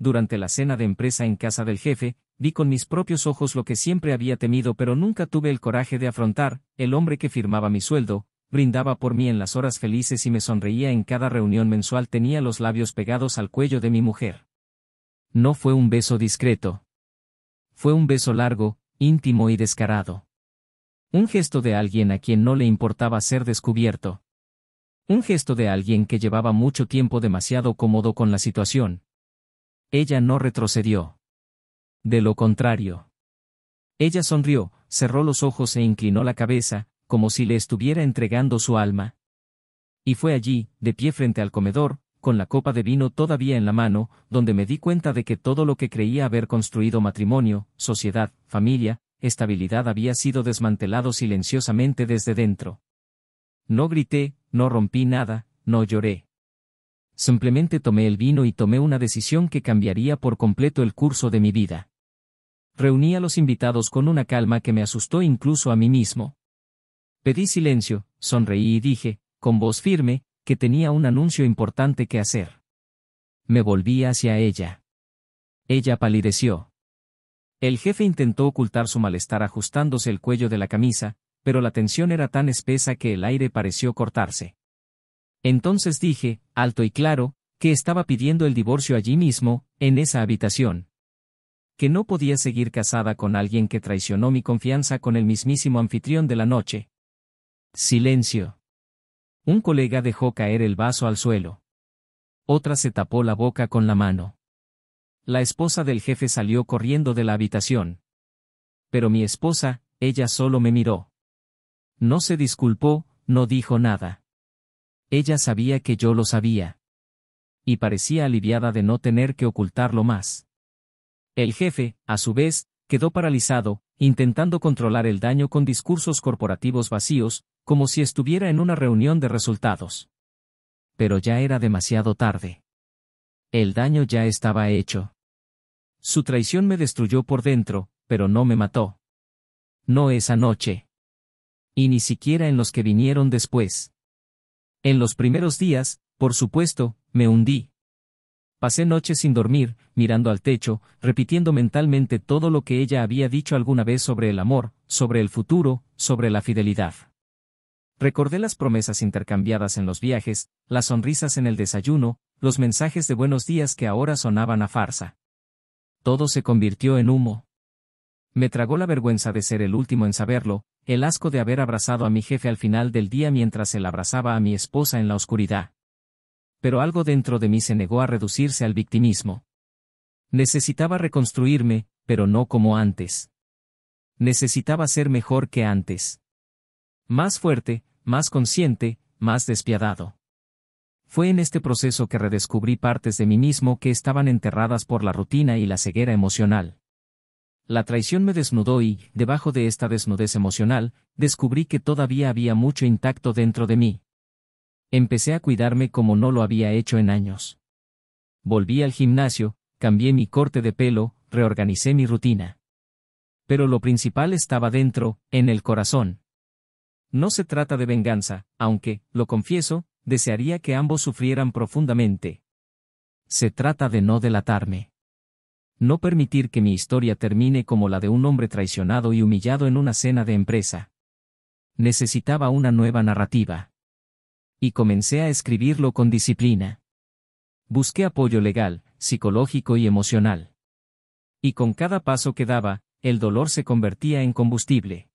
durante la cena de empresa en casa del jefe, vi con mis propios ojos lo que siempre había temido pero nunca tuve el coraje de afrontar: el hombre que firmaba mi sueldo, brindaba por mí en las horas felices y me sonreía en cada reunión mensual tenía los labios pegados al cuello de mi mujer. No fue un beso discreto. Fue un beso largo, íntimo y descarado. Un gesto de alguien a quien no le importaba ser descubierto. Un gesto de alguien que llevaba mucho tiempo demasiado cómodo con la situación. Ella no retrocedió. De lo contrario. Ella sonrió, cerró los ojos e inclinó la cabeza, como si le estuviera entregando su alma. Y fue allí, de pie frente al comedor, con la copa de vino todavía en la mano, donde me di cuenta de que todo lo que creía haber construido matrimonio, sociedad, familia, estabilidad había sido desmantelado silenciosamente desde dentro. No grité, no rompí nada, no lloré. Simplemente tomé el vino y tomé una decisión que cambiaría por completo el curso de mi vida. Reuní a los invitados con una calma que me asustó incluso a mí mismo. Pedí silencio, sonreí y dije, con voz firme, que tenía un anuncio importante que hacer. Me volví hacia ella. Ella palideció. El jefe intentó ocultar su malestar ajustándose el cuello de la camisa, pero la tensión era tan espesa que el aire pareció cortarse. Entonces dije, alto y claro, que estaba pidiendo el divorcio allí mismo, en esa habitación. Que no podía seguir casada con alguien que traicionó mi confianza con el mismísimo anfitrión de la noche. Silencio. Un colega dejó caer el vaso al suelo. Otra se tapó la boca con la mano. La esposa del jefe salió corriendo de la habitación. Pero mi esposa, ella solo me miró. No se disculpó, no dijo nada. Ella sabía que yo lo sabía. Y parecía aliviada de no tener que ocultarlo más. El jefe, a su vez, quedó paralizado, intentando controlar el daño con discursos corporativos vacíos, como si estuviera en una reunión de resultados. Pero ya era demasiado tarde. El daño ya estaba hecho. Su traición me destruyó por dentro, pero no me mató. No esa noche. Y ni siquiera en los que vinieron después. En los primeros días, por supuesto, me hundí. Pasé noches sin dormir, mirando al techo, repitiendo mentalmente todo lo que ella había dicho alguna vez sobre el amor, sobre el futuro, sobre la fidelidad. Recordé las promesas intercambiadas en los viajes, las sonrisas en el desayuno, los mensajes de buenos días que ahora sonaban a farsa. Todo se convirtió en humo. Me tragó la vergüenza de ser el último en saberlo, el asco de haber abrazado a mi jefe al final del día mientras él abrazaba a mi esposa en la oscuridad. Pero algo dentro de mí se negó a reducirse al victimismo. Necesitaba reconstruirme, pero no como antes. Necesitaba ser mejor que antes. Más fuerte, más consciente, más despiadado. Fue en este proceso que redescubrí partes de mí mismo que estaban enterradas por la rutina y la ceguera emocional. La traición me desnudó y, debajo de esta desnudez emocional, descubrí que todavía había mucho intacto dentro de mí. Empecé a cuidarme como no lo había hecho en años. Volví al gimnasio, cambié mi corte de pelo, reorganicé mi rutina. Pero lo principal estaba dentro, en el corazón. No se trata de venganza, aunque, lo confieso, desearía que ambos sufrieran profundamente. Se trata de no delatarme. No permitir que mi historia termine como la de un hombre traicionado y humillado en una cena de empresa. Necesitaba una nueva narrativa. Y comencé a escribirlo con disciplina. Busqué apoyo legal, psicológico y emocional. Y con cada paso que daba, el dolor se convertía en combustible.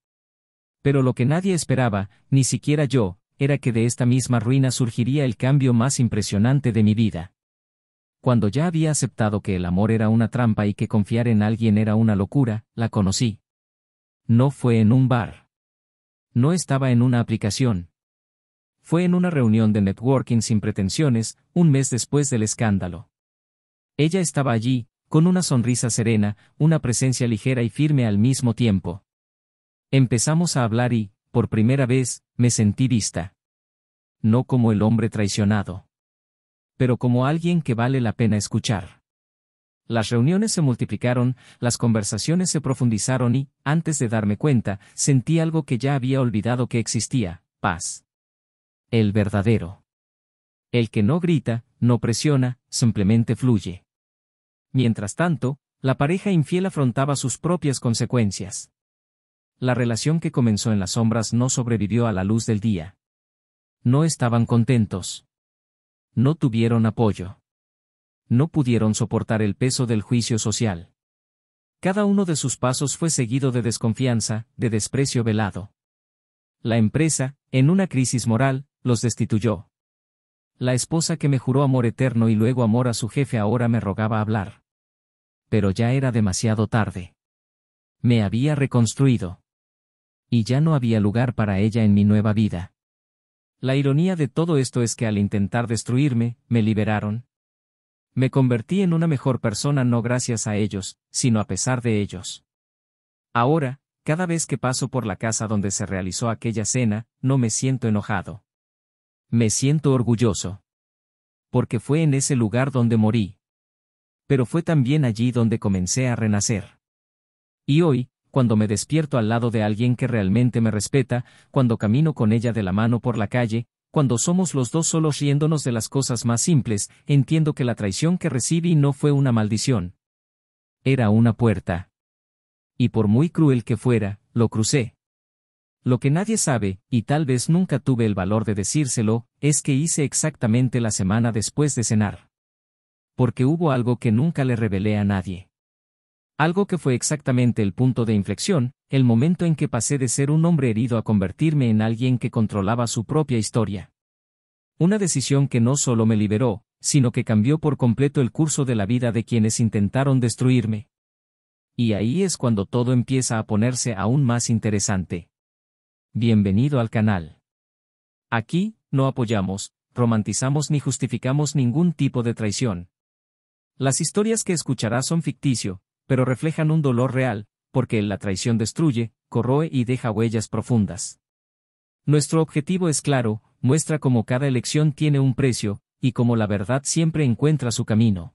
Pero lo que nadie esperaba, ni siquiera yo, era que de esta misma ruina surgiría el cambio más impresionante de mi vida. Cuando ya había aceptado que el amor era una trampa y que confiar en alguien era una locura, la conocí. No fue en un bar. No estaba en una aplicación. Fue en una reunión de networking sin pretensiones, un mes después del escándalo. Ella estaba allí, con una sonrisa serena, una presencia ligera y firme al mismo tiempo. Empezamos a hablar y, por primera vez, me sentí vista. No como el hombre traicionado. Pero como alguien que vale la pena escuchar. Las reuniones se multiplicaron, las conversaciones se profundizaron y, antes de darme cuenta, sentí algo que ya había olvidado que existía: paz. El verdadero. El que no grita, no presiona, simplemente fluye. Mientras tanto, la pareja infiel afrontaba sus propias consecuencias. La relación que comenzó en las sombras no sobrevivió a la luz del día. No estaban contentos. No tuvieron apoyo. No pudieron soportar el peso del juicio social. Cada uno de sus pasos fue seguido de desconfianza, de desprecio velado. La empresa, en una crisis moral, los destituyó. La esposa que me juró amor eterno y luego amor a su jefe ahora me rogaba hablar. Pero ya era demasiado tarde. Me había reconstruido. Y ya no había lugar para ella en mi nueva vida. La ironía de todo esto es que al intentar destruirme, me liberaron. Me convertí en una mejor persona no gracias a ellos, sino a pesar de ellos. Ahora, cada vez que paso por la casa donde se realizó aquella cena, no me siento enojado. Me siento orgulloso. Porque fue en ese lugar donde morí. Pero fue también allí donde comencé a renacer. Y hoy, cuando me despierto al lado de alguien que realmente me respeta, cuando camino con ella de la mano por la calle, cuando somos los dos solos riéndonos de las cosas más simples, entiendo que la traición que recibí no fue una maldición. Era una puerta. Y por muy cruel que fuera, lo crucé. Lo que nadie sabe, y tal vez nunca tuve el valor de decírselo, es que hice exactamente la semana después de cenar. Porque hubo algo que nunca le revelé a nadie. Algo que fue exactamente el punto de inflexión, el momento en que pasé de ser un hombre herido a convertirme en alguien que controlaba su propia historia. Una decisión que no solo me liberó, sino que cambió por completo el curso de la vida de quienes intentaron destruirme. Y ahí es cuando todo empieza a ponerse aún más interesante. Bienvenido al canal. Aquí, no apoyamos, romantizamos ni justificamos ningún tipo de traición. Las historias que escucharás son ficticio, pero reflejan un dolor real, porque la traición destruye, corroe y deja huellas profundas. Nuestro objetivo es claro, muestra cómo cada elección tiene un precio, y cómo la verdad siempre encuentra su camino.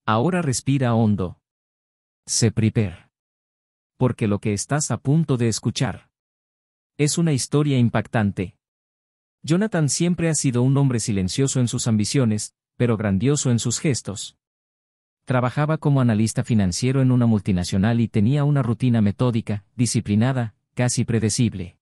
Ahora respira hondo. Sé prepare. Porque lo que estás a punto de escuchar es una historia impactante. Jonathan siempre ha sido un hombre silencioso en sus ambiciones, pero grandioso en sus gestos. Trabajaba como analista financiero en una multinacional y tenía una rutina metódica, disciplinada, casi predecible.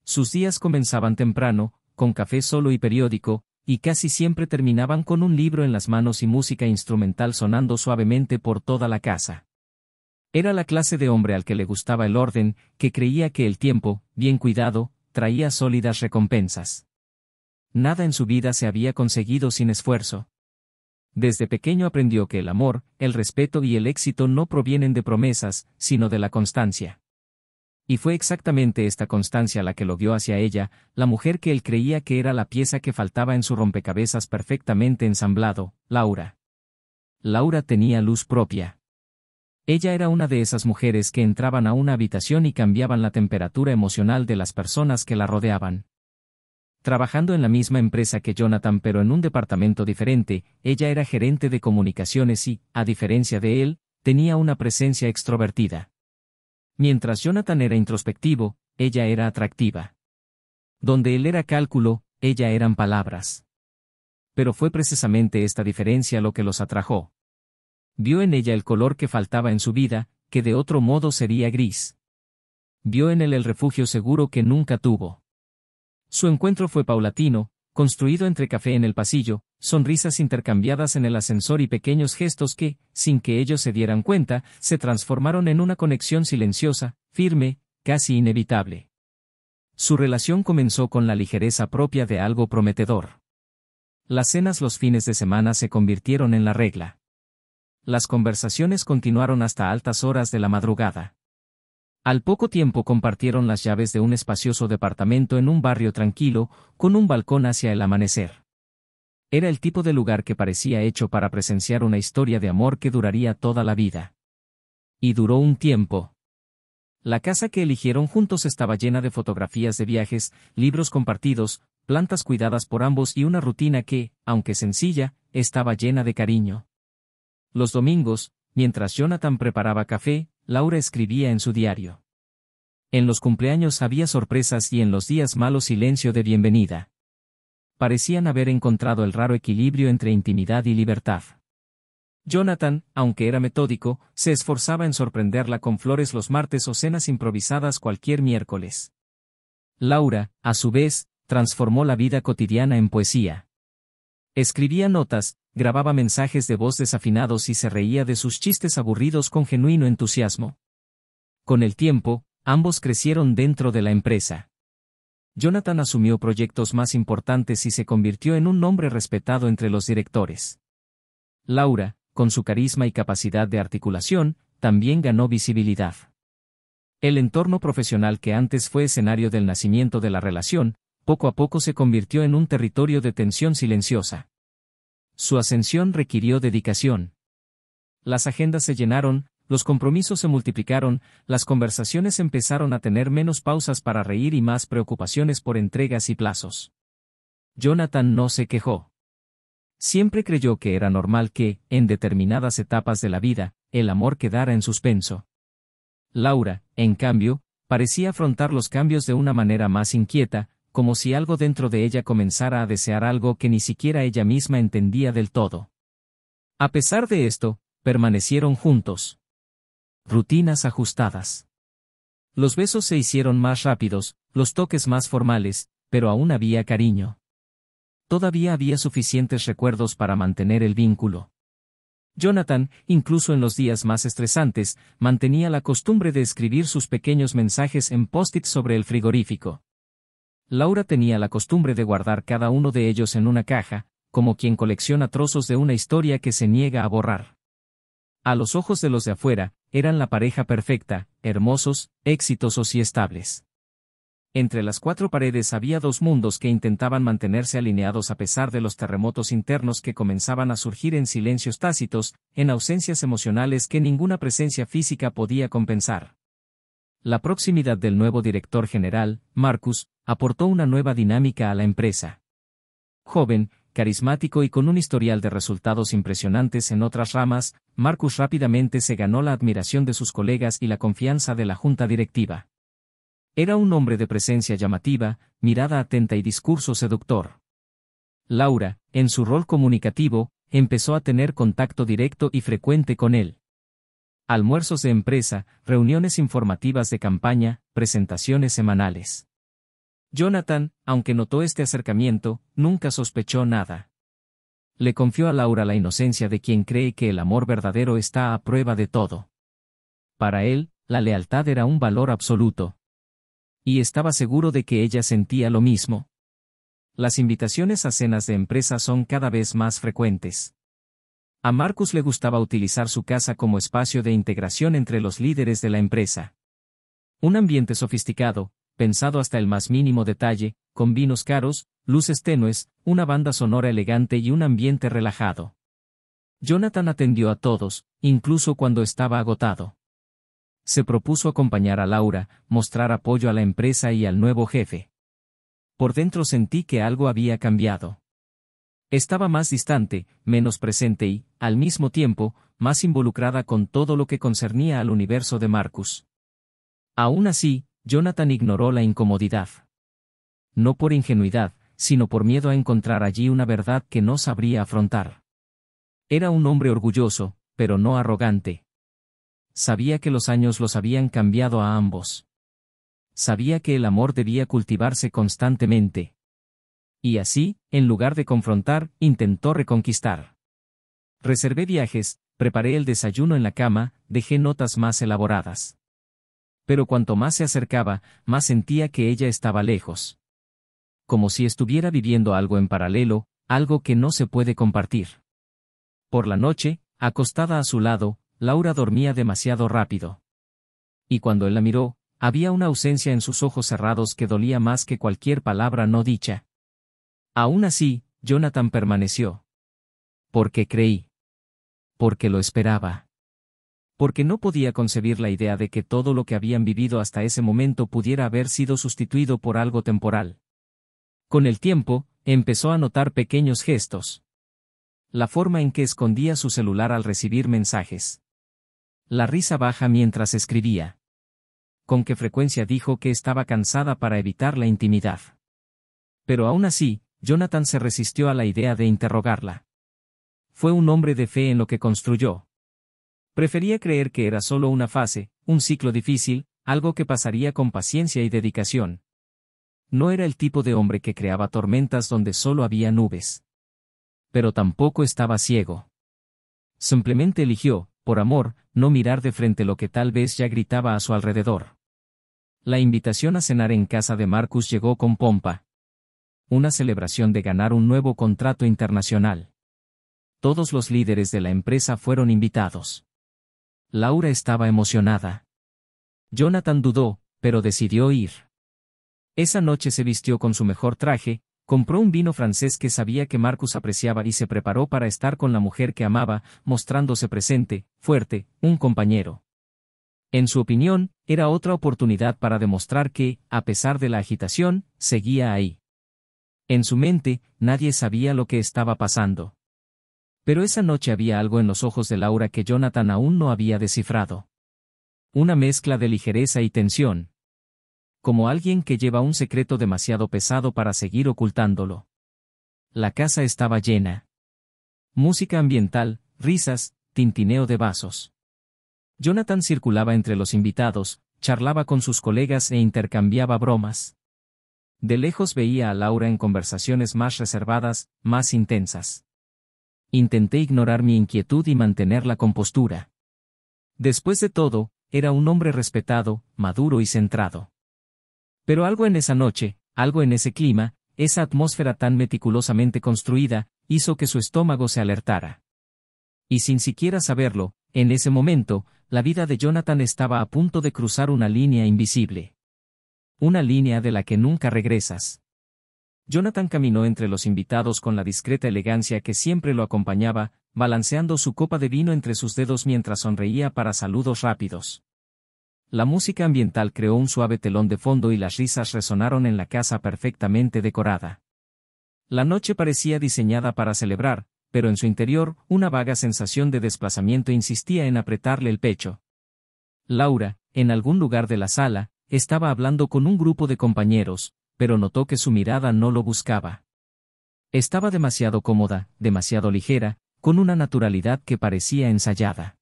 Sus días comenzaban temprano, con café solo y periódico, y casi siempre terminaban con un libro en las manos y música instrumental sonando suavemente por toda la casa. Era la clase de hombre al que le gustaba el orden, que creía que el tiempo, bien cuidado, traía sólidas recompensas. Nada en su vida se había conseguido sin esfuerzo. Desde pequeño aprendió que el amor, el respeto y el éxito no provienen de promesas, sino de la constancia. Y fue exactamente esta constancia la que lo guió hacia ella, la mujer que él creía que era la pieza que faltaba en su rompecabezas perfectamente ensamblado, Laura. Laura tenía luz propia. Ella era una de esas mujeres que entraban a una habitación y cambiaban la temperatura emocional de las personas que la rodeaban. Trabajando en la misma empresa que Jonathan pero en un departamento diferente, ella era gerente de comunicaciones y, a diferencia de él, tenía una presencia extrovertida. Mientras Jonathan era introspectivo, ella era atractiva. Donde él era cálculo, ella eran palabras. Pero fue precisamente esta diferencia lo que los atrajo. Vio en ella el color que faltaba en su vida, que de otro modo sería gris. Vio en él el refugio seguro que nunca tuvo. Su encuentro fue paulatino, construido entre café en el pasillo, sonrisas intercambiadas en el ascensor y pequeños gestos que, sin que ellos se dieran cuenta, se transformaron en una conexión silenciosa, firme, casi inevitable. Su relación comenzó con la ligereza propia de algo prometedor. Las cenas los fines de semana se convirtieron en la regla. Las conversaciones continuaron hasta altas horas de la madrugada. Al poco tiempo compartieron las llaves de un espacioso departamento en un barrio tranquilo, con un balcón hacia el amanecer. Era el tipo de lugar que parecía hecho para presenciar una historia de amor que duraría toda la vida. Y duró un tiempo. La casa que eligieron juntos estaba llena de fotografías de viajes, libros compartidos, plantas cuidadas por ambos y una rutina que, aunque sencilla, estaba llena de cariño. Los domingos, mientras Jonathan preparaba café, Laura escribía en su diario. En los cumpleaños había sorpresas y en los días malos silencio de bienvenida. Parecían haber encontrado el raro equilibrio entre intimidad y libertad. Jonathan, aunque era metódico, se esforzaba en sorprenderla con flores los martes o cenas improvisadas cualquier miércoles. Laura, a su vez, transformó la vida cotidiana en poesía. Escribía notas, grababa mensajes de voz desafinados y se reía de sus chistes aburridos con genuino entusiasmo. Con el tiempo, ambos crecieron dentro de la empresa. Jonathan asumió proyectos más importantes y se convirtió en un nombre respetado entre los directores. Laura, con su carisma y capacidad de articulación, también ganó visibilidad. El entorno profesional que antes fue escenario del nacimiento de la relación, poco a poco se convirtió en un territorio de tensión silenciosa. Su ascensión requirió dedicación. Las agendas se llenaron, los compromisos se multiplicaron, las conversaciones empezaron a tener menos pausas para reír y más preocupaciones por entregas y plazos. Jonathan no se quejó. Siempre creyó que era normal que, en determinadas etapas de la vida, el amor quedara en suspenso. Laura, en cambio, parecía afrontar los cambios de una manera más inquieta, como si algo dentro de ella comenzara a desear algo que ni siquiera ella misma entendía del todo. A pesar de esto, permanecieron juntos. Rutinas ajustadas. Los besos se hicieron más rápidos, los toques más formales, pero aún había cariño. Todavía había suficientes recuerdos para mantener el vínculo. Jonathan, incluso en los días más estresantes, mantenía la costumbre de escribir sus pequeños mensajes en post-its sobre el frigorífico. Laura tenía la costumbre de guardar cada uno de ellos en una caja, como quien colecciona trozos de una historia que se niega a borrar. A los ojos de los de afuera, eran la pareja perfecta, hermosos, exitosos y estables. Entre las cuatro paredes había dos mundos que intentaban mantenerse alineados a pesar de los terremotos internos que comenzaban a surgir en silencios tácitos, en ausencias emocionales que ninguna presencia física podía compensar. La proximidad del nuevo director general, Marcus, aportó una nueva dinámica a la empresa. Joven, carismático y con un historial de resultados impresionantes en otras ramas, Marcus rápidamente se ganó la admiración de sus colegas y la confianza de la junta directiva. Era un hombre de presencia llamativa, mirada atenta y discurso seductor. Laura, en su rol comunicativo, empezó a tener contacto directo y frecuente con él. Almuerzos de empresa, reuniones informativas de campaña, presentaciones semanales. Jonathan, aunque notó este acercamiento, nunca sospechó nada. Le confió a Laura la inocencia de quien cree que el amor verdadero está a prueba de todo. Para él, la lealtad era un valor absoluto. Y estaba seguro de que ella sentía lo mismo. Las invitaciones a cenas de empresa son cada vez más frecuentes. A Marcus le gustaba utilizar su casa como espacio de integración entre los líderes de la empresa. Un ambiente sofisticado, pensado hasta el más mínimo detalle, con vinos caros, luces tenues, una banda sonora elegante y un ambiente relajado. Jonathan atendió a todos, incluso cuando estaba agotado. Se propuso acompañar a Laura, mostrar apoyo a la empresa y al nuevo jefe. Por dentro sentí que algo había cambiado. Estaba más distante, menos presente y, al mismo tiempo, más involucrada con todo lo que concernía al universo de Marcus. Aún así, Jonathan ignoró la incomodidad. No por ingenuidad, sino por miedo a encontrar allí una verdad que no sabría afrontar. Era un hombre orgulloso, pero no arrogante. Sabía que los años los habían cambiado a ambos. Sabía que el amor debía cultivarse constantemente. Y así, en lugar de confrontar, intentó reconquistar. Reservé viajes, preparé el desayuno en la cama, dejé notas más elaboradas. Pero cuanto más se acercaba, más sentía que ella estaba lejos. Como si estuviera viviendo algo en paralelo, algo que no se puede compartir. Por la noche, acostada a su lado, Laura dormía demasiado rápido. Y cuando él la miró, había una ausencia en sus ojos cerrados que dolía más que cualquier palabra no dicha. Aún así, Jonathan permaneció. Porque creí. Porque lo esperaba. Porque no podía concebir la idea de que todo lo que habían vivido hasta ese momento pudiera haber sido sustituido por algo temporal. Con el tiempo, empezó a notar pequeños gestos. La forma en que escondía su celular al recibir mensajes. La risa baja mientras escribía. Con qué frecuencia dijo que estaba cansada para evitar la intimidad. Pero aún así, Jonathan se resistió a la idea de interrogarla. fue un hombre de fe en lo que construyó. Prefería creer que era solo una fase, un ciclo difícil, algo que pasaría con paciencia y dedicación. No era el tipo de hombre que creaba tormentas donde solo había nubes. Pero tampoco estaba ciego. Simplemente eligió, por amor, no mirar de frente lo que tal vez ya gritaba a su alrededor. La invitación a cenar en casa de Marcus llegó con pompa. Una celebración de ganar un nuevo contrato internacional. Todos los líderes de la empresa fueron invitados. Laura estaba emocionada. Jonathan dudó, pero decidió ir. Esa noche se vistió con su mejor traje, compró un vino francés que sabía que Marcus apreciaba y se preparó para estar con la mujer que amaba, mostrándose presente, fuerte, un compañero. En su opinión, era otra oportunidad para demostrar que, a pesar de la agitación, seguía ahí. En su mente, nadie sabía lo que estaba pasando. Pero esa noche había algo en los ojos de Laura que Jonathan aún no había descifrado. Una mezcla de ligereza y tensión. Como alguien que lleva un secreto demasiado pesado para seguir ocultándolo. La casa estaba llena. Música ambiental, risas, tintineo de vasos. Jonathan circulaba entre los invitados, charlaba con sus colegas e intercambiaba bromas. De lejos veía a Laura en conversaciones más reservadas, más intensas. Intenté ignorar mi inquietud y mantener la compostura. Después de todo, era un hombre respetado, maduro y centrado. Pero algo en esa noche, algo en ese clima, esa atmósfera tan meticulosamente construida, hizo que su estómago se alertara. Y sin siquiera saberlo, en ese momento, la vida de Jonathan estaba a punto de cruzar una línea invisible. Una línea de la que nunca regresas. Jonathan caminó entre los invitados con la discreta elegancia que siempre lo acompañaba, balanceando su copa de vino entre sus dedos mientras sonreía para saludos rápidos. La música ambiental creó un suave telón de fondo y las risas resonaron en la casa perfectamente decorada. La noche parecía diseñada para celebrar, pero en su interior, una vaga sensación de desplazamiento insistía en apretarle el pecho. Laura, en algún lugar de la sala, estaba hablando con un grupo de compañeros, pero notó que su mirada no lo buscaba. Estaba demasiado cómoda, demasiado ligera, con una naturalidad que parecía ensayada.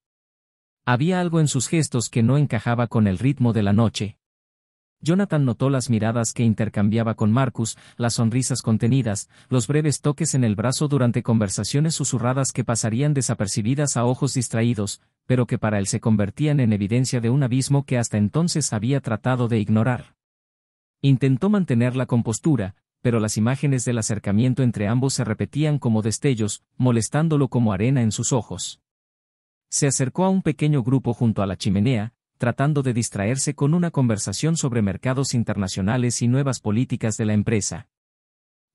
Había algo en sus gestos que no encajaba con el ritmo de la noche. Jonathan notó las miradas que intercambiaba con Marcus, las sonrisas contenidas, los breves toques en el brazo durante conversaciones susurradas que pasarían desapercibidas a ojos distraídos, pero que para él se convertían en evidencia de un abismo que hasta entonces había tratado de ignorar. Intentó mantener la compostura, pero las imágenes del acercamiento entre ambos se repetían como destellos, molestándolo como arena en sus ojos. Se acercó a un pequeño grupo junto a la chimenea, tratando de distraerse con una conversación sobre mercados internacionales y nuevas políticas de la empresa.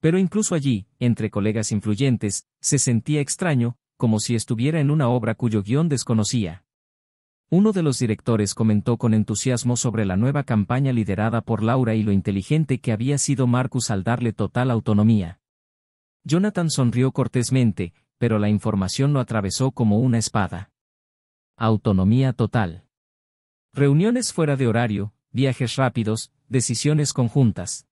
Pero incluso allí, entre colegas influyentes, se sentía extraño, como si estuviera en una obra cuyo guión desconocía. Uno de los directores comentó con entusiasmo sobre la nueva campaña liderada por Laura y lo inteligente que había sido Marcus al darle total autonomía. Jonathan sonrió cortésmente, pero la información lo atravesó como una espada. Autonomía total. Reuniones fuera de horario, viajes rápidos, decisiones conjuntas.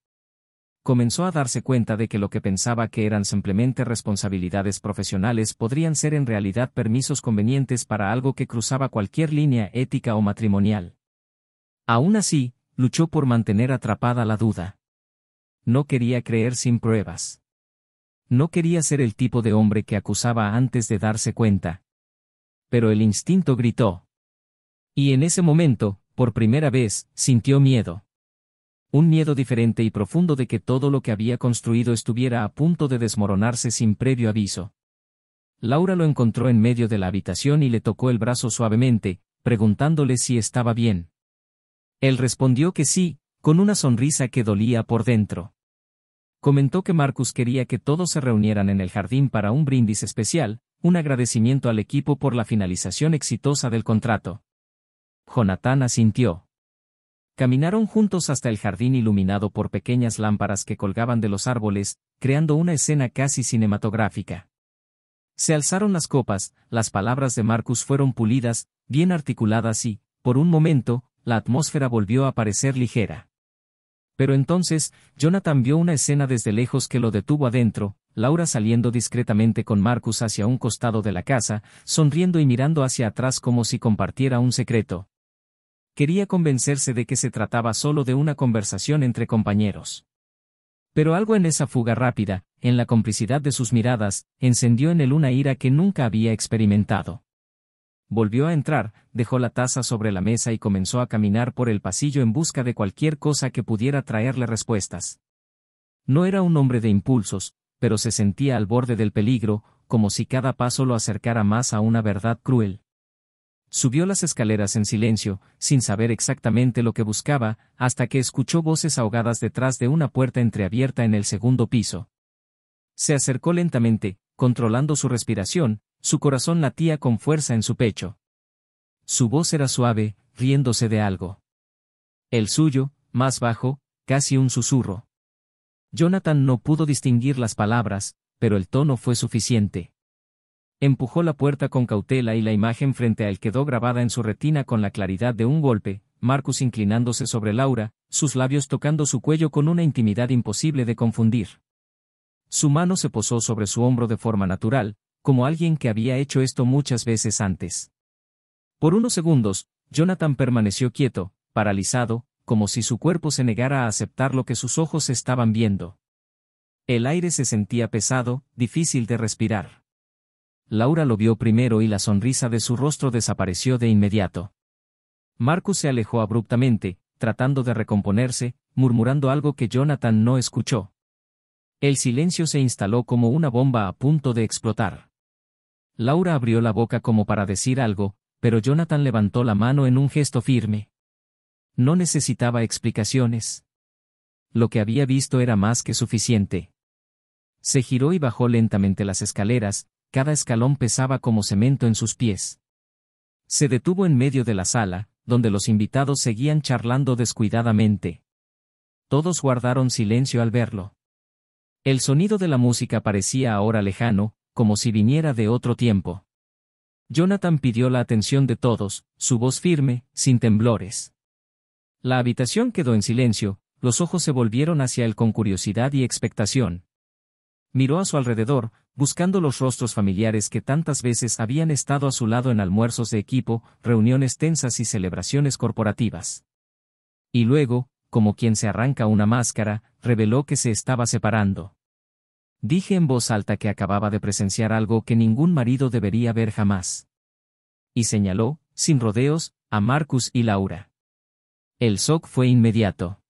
Comenzó a darse cuenta de que lo que pensaba que eran simplemente responsabilidades profesionales podrían ser en realidad permisos convenientes para algo que cruzaba cualquier línea ética o matrimonial. Aún así, luchó por mantener atrapada la duda. No quería creer sin pruebas. No quería ser el tipo de hombre que acusaba antes de darse cuenta. Pero el instinto gritó. Y en ese momento, por primera vez, sintió miedo. Un miedo diferente y profundo de que todo lo que había construido estuviera a punto de desmoronarse sin previo aviso. Laura lo encontró en medio de la habitación y le tocó el brazo suavemente, preguntándole si estaba bien. Él respondió que sí, con una sonrisa que dolía por dentro. Comentó que Marcus quería que todos se reunieran en el jardín para un brindis especial, un agradecimiento al equipo por la finalización exitosa del contrato. Jonathan asintió. Caminaron juntos hasta el jardín iluminado por pequeñas lámparas que colgaban de los árboles, creando una escena casi cinematográfica. Se alzaron las copas, las palabras de Marcus fueron pulidas, bien articuladas y, por un momento, la atmósfera volvió a parecer ligera. Pero entonces, Jonathan vio una escena desde lejos que lo detuvo adentro, Laura saliendo discretamente con Marcus hacia un costado de la casa, sonriendo y mirando hacia atrás como si compartiera un secreto. Quería convencerse de que se trataba solo de una conversación entre compañeros. Pero algo en esa fuga rápida, en la complicidad de sus miradas, encendió en él una ira que nunca había experimentado. Volvió a entrar, dejó la taza sobre la mesa y comenzó a caminar por el pasillo en busca de cualquier cosa que pudiera traerle respuestas. No era un hombre de impulsos, pero se sentía al borde del peligro, como si cada paso lo acercara más a una verdad cruel. Subió las escaleras en silencio, sin saber exactamente lo que buscaba, hasta que escuchó voces ahogadas detrás de una puerta entreabierta en el segundo piso. Se acercó lentamente, controlando su respiración, su corazón latía con fuerza en su pecho. Su voz era suave, riéndose de algo. El suyo, más bajo, casi un susurro. Jonathan no pudo distinguir las palabras, pero el tono fue suficiente. Empujó la puerta con cautela y la imagen frente a él quedó grabada en su retina con la claridad de un golpe, Marcus inclinándose sobre Laura, sus labios tocando su cuello con una intimidad imposible de confundir. Su mano se posó sobre su hombro de forma natural, como alguien que había hecho esto muchas veces antes. Por unos segundos, Jonathan permaneció quieto, paralizado, como si su cuerpo se negara a aceptar lo que sus ojos estaban viendo. El aire se sentía pesado, difícil de respirar. Laura lo vio primero y la sonrisa de su rostro desapareció de inmediato. Marcus se alejó abruptamente, tratando de recomponerse, murmurando algo que Jonathan no escuchó. El silencio se instaló como una bomba a punto de explotar. Laura abrió la boca como para decir algo, pero Jonathan levantó la mano en un gesto firme. No necesitaba explicaciones. Lo que había visto era más que suficiente. Se giró y bajó lentamente las escaleras, cada escalón pesaba como cemento en sus pies. Se detuvo en medio de la sala, donde los invitados seguían charlando descuidadamente. Todos guardaron silencio al verlo. El sonido de la música parecía ahora lejano, como si viniera de otro tiempo. Jonathan pidió la atención de todos, su voz firme, sin temblores. La habitación quedó en silencio, los ojos se volvieron hacia él con curiosidad y expectación. Miró a su alrededor, buscando los rostros familiares que tantas veces habían estado a su lado en almuerzos de equipo, reuniones tensas y celebraciones corporativas. Y luego, como quien se arranca una máscara, reveló que se estaba separando. Dije en voz alta que acababa de presenciar algo que ningún marido debería ver jamás. Y señaló, sin rodeos, a Marcus y Laura. El shock fue inmediato.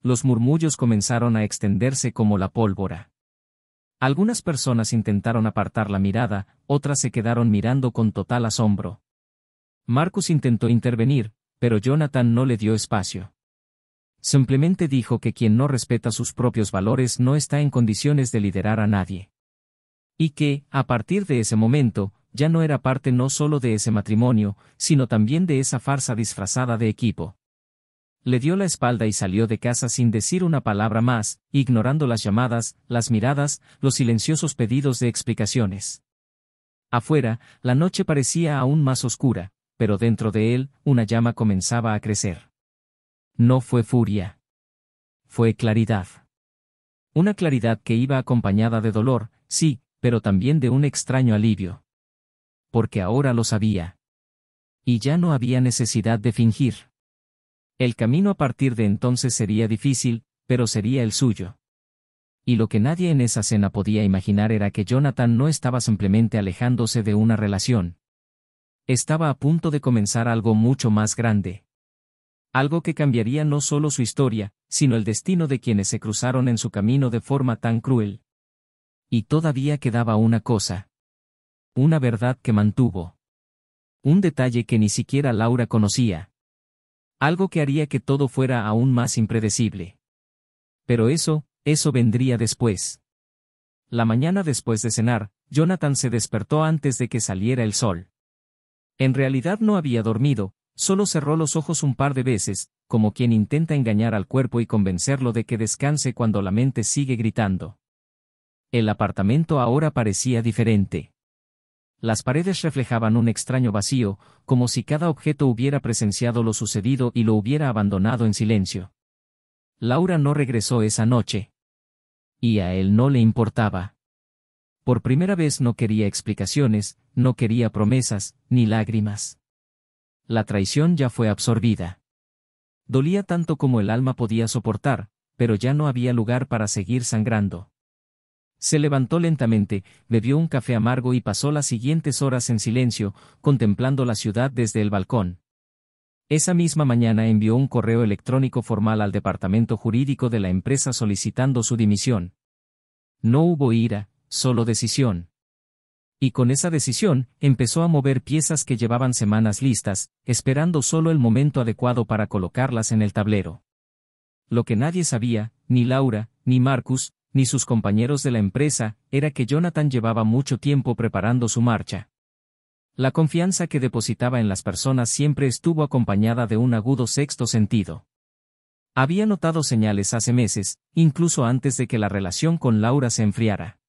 Los murmullos comenzaron a extenderse como la pólvora. Algunas personas intentaron apartar la mirada, otras se quedaron mirando con total asombro. Marcus intentó intervenir, pero Jonathan no le dio espacio. Simplemente dijo que quien no respeta sus propios valores no está en condiciones de liderar a nadie. Y que, a partir de ese momento, ya no era parte no solo de ese matrimonio, sino también de esa farsa disfrazada de equipo. Le dio la espalda y salió de casa sin decir una palabra más, ignorando las llamadas, las miradas, los silenciosos pedidos de explicaciones. Afuera, la noche parecía aún más oscura, pero dentro de él, una llama comenzaba a crecer. No fue furia. Fue claridad. Una claridad que iba acompañada de dolor, sí, pero también de un extraño alivio. Porque ahora lo sabía. Y ya no había necesidad de fingir. El camino a partir de entonces sería difícil, pero sería el suyo. Y lo que nadie en esa cena podía imaginar era que Jonathan no estaba simplemente alejándose de una relación. Estaba a punto de comenzar algo mucho más grande. Algo que cambiaría no solo su historia, sino el destino de quienes se cruzaron en su camino de forma tan cruel. Y todavía quedaba una cosa. Una verdad que mantuvo. Un detalle que ni siquiera Laura conocía. Algo que haría que todo fuera aún más impredecible. Pero eso vendría después. La mañana después de cenar, Jonathan se despertó antes de que saliera el sol. En realidad no había dormido, solo cerró los ojos un par de veces, como quien intenta engañar al cuerpo y convencerlo de que descanse cuando la mente sigue gritando. El apartamento ahora parecía diferente. Las paredes reflejaban un extraño vacío, como si cada objeto hubiera presenciado lo sucedido y lo hubiera abandonado en silencio. Laura no regresó esa noche. Y a él no le importaba. Por primera vez no quería explicaciones, no quería promesas, ni lágrimas. La traición ya fue absorbida. Dolía tanto como el alma podía soportar, pero ya no había lugar para seguir sangrando. Se levantó lentamente, bebió un café amargo y pasó las siguientes horas en silencio, contemplando la ciudad desde el balcón. Esa misma mañana envió un correo electrónico formal al departamento jurídico de la empresa solicitando su dimisión. No hubo ira, solo decisión. Y con esa decisión, empezó a mover piezas que llevaban semanas listas, esperando solo el momento adecuado para colocarlas en el tablero. Lo que nadie sabía, ni Laura, ni Marcus, ni sus compañeros de la empresa, era que Jonathan llevaba mucho tiempo preparando su marcha. La confianza que depositaba en las personas siempre estuvo acompañada de un agudo sexto sentido. Había notado señales hace meses, incluso antes de que la relación con Laura se enfriara.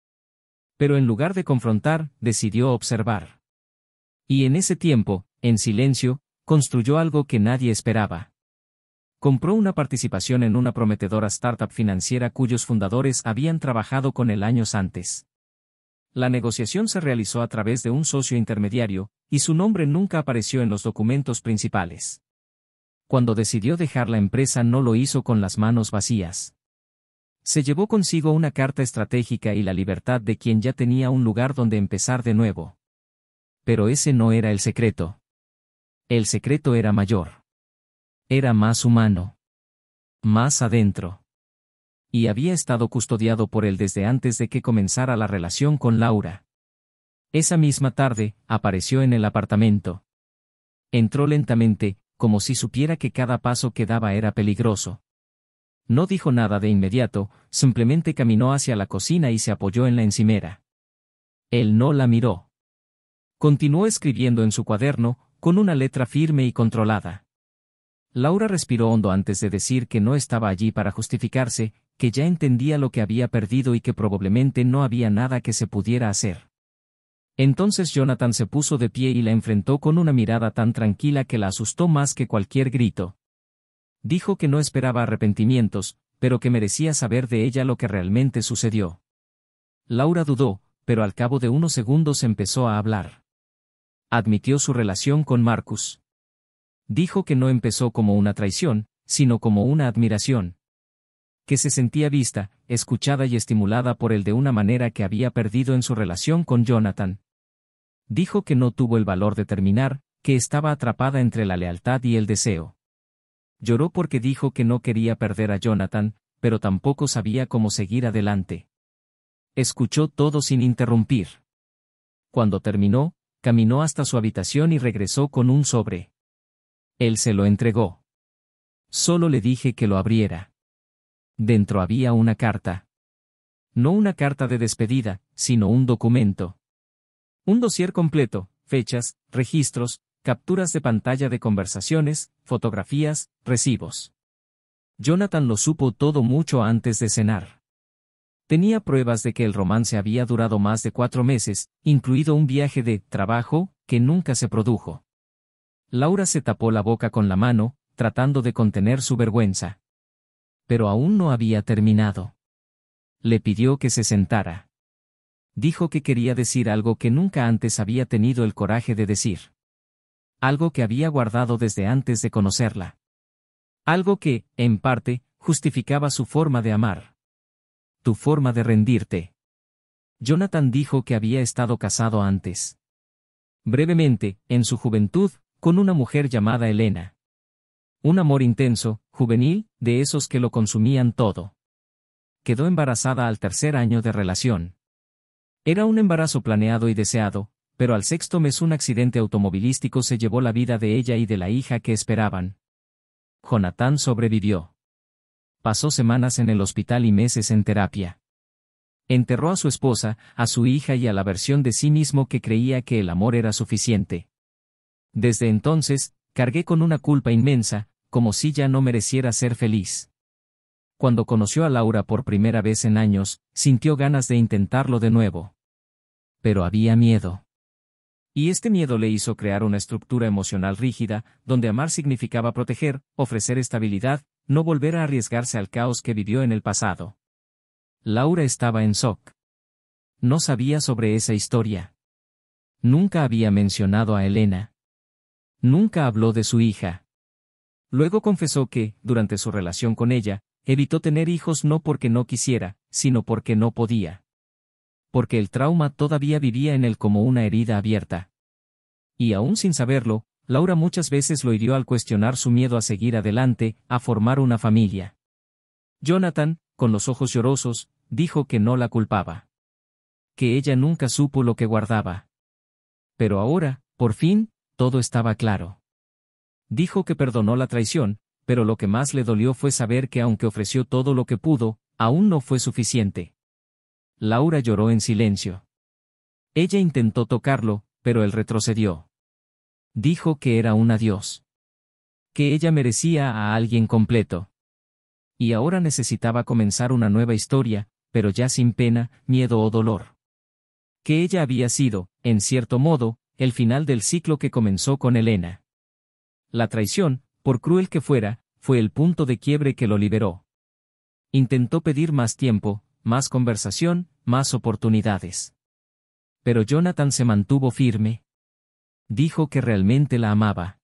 Pero en lugar de confrontar, decidió observar. Y en ese tiempo, en silencio, construyó algo que nadie esperaba. Compró una participación en una prometedora startup financiera cuyos fundadores habían trabajado con él años antes. La negociación se realizó a través de un socio intermediario, y su nombre nunca apareció en los documentos principales. Cuando decidió dejar la empresa no lo hizo con las manos vacías. Se llevó consigo una carta estratégica y la libertad de quien ya tenía un lugar donde empezar de nuevo. Pero ese no era el secreto. El secreto era mayor. Era más humano. Más adentro. Y había estado custodiado por él desde antes de que comenzara la relación con Laura. Esa misma tarde, apareció en el apartamento. Entró lentamente, como si supiera que cada paso que daba era peligroso. No dijo nada de inmediato, simplemente caminó hacia la cocina y se apoyó en la encimera. Él no la miró. Continuó escribiendo en su cuaderno, con una letra firme y controlada. Laura respiró hondo antes de decir que no estaba allí para justificarse, que ya entendía lo que había perdido y que probablemente no había nada que se pudiera hacer. Entonces Jonathan se puso de pie y la enfrentó con una mirada tan tranquila que la asustó más que cualquier grito. Dijo que no esperaba arrepentimientos, pero que merecía saber de ella lo que realmente sucedió. Laura dudó, pero al cabo de unos segundos empezó a hablar. Admitió su relación con Marcus. Dijo que no empezó como una traición, sino como una admiración. Que se sentía vista, escuchada y estimulada por él de una manera que había perdido en su relación con Jonathan. Dijo que no tuvo el valor de terminar, que estaba atrapada entre la lealtad y el deseo. Lloró porque dijo que no quería perder a Jonathan, pero tampoco sabía cómo seguir adelante. Escuchó todo sin interrumpir. Cuando terminó, caminó hasta su habitación y regresó con un sobre. Él se lo entregó. Solo le dije que lo abriera. Dentro había una carta. No una carta de despedida, sino un documento. Un dossier completo, fechas, registros, capturas de pantalla de conversaciones, fotografías, recibos. Jonathan lo supo todo mucho antes de cenar. Tenía pruebas de que el romance había durado más de 4 meses, incluido un viaje de trabajo, que nunca se produjo. Laura se tapó la boca con la mano, tratando de contener su vergüenza. Pero aún no había terminado. Le pidió que se sentara. Dijo que quería decir algo que nunca antes había tenido el coraje de decir. Algo que había guardado desde antes de conocerla. Algo que, en parte, justificaba su forma de amar. Tu forma de rendirte. Jonathan dijo que había estado casado antes. Brevemente, en su juventud, con una mujer llamada Elena. Un amor intenso, juvenil, de esos que lo consumían todo. Quedó embarazada al 3er año de relación. Era un embarazo planeado y deseado, pero al 6º mes un accidente automovilístico se llevó la vida de ella y de la hija que esperaban. Jonathan sobrevivió. Pasó semanas en el hospital y meses en terapia. Enterró a su esposa, a su hija y a la versión de sí mismo que creía que el amor era suficiente. Desde entonces, cargué con una culpa inmensa, como si ya no mereciera ser feliz. Cuando conoció a Laura por primera vez en años, sintió ganas de intentarlo de nuevo. Pero había miedo. Y este miedo le hizo crear una estructura emocional rígida, donde amar significaba proteger, ofrecer estabilidad, no volver a arriesgarse al caos que vivió en el pasado. Laura estaba en shock. No sabía sobre esa historia. Nunca había mencionado a Elena. Nunca habló de su hija. Luego confesó que, durante su relación con ella, evitó tener hijos no porque no quisiera, sino porque no podía. Porque el trauma todavía vivía en él como una herida abierta. Y aún sin saberlo, Laura muchas veces lo hirió al cuestionar su miedo a seguir adelante, a formar una familia. Jonathan, con los ojos llorosos, dijo que no la culpaba. Que ella nunca supo lo que guardaba. Pero ahora, por fin, todo estaba claro. Dijo que perdonó la traición, pero lo que más le dolió fue saber que aunque ofreció todo lo que pudo, aún no fue suficiente. Laura lloró en silencio. Ella intentó tocarlo, pero él retrocedió. Dijo que era un adiós. Que ella merecía a alguien completo. Y ahora necesitaba comenzar una nueva historia, pero ya sin pena, miedo o dolor. Que ella había sido, en cierto modo, el final del ciclo que comenzó con Elena. La traición, por cruel que fuera, fue el punto de quiebre que lo liberó. Intentó pedir más tiempo, más conversación, más oportunidades. Pero Jonathan se mantuvo firme. Dijo que realmente la amaba.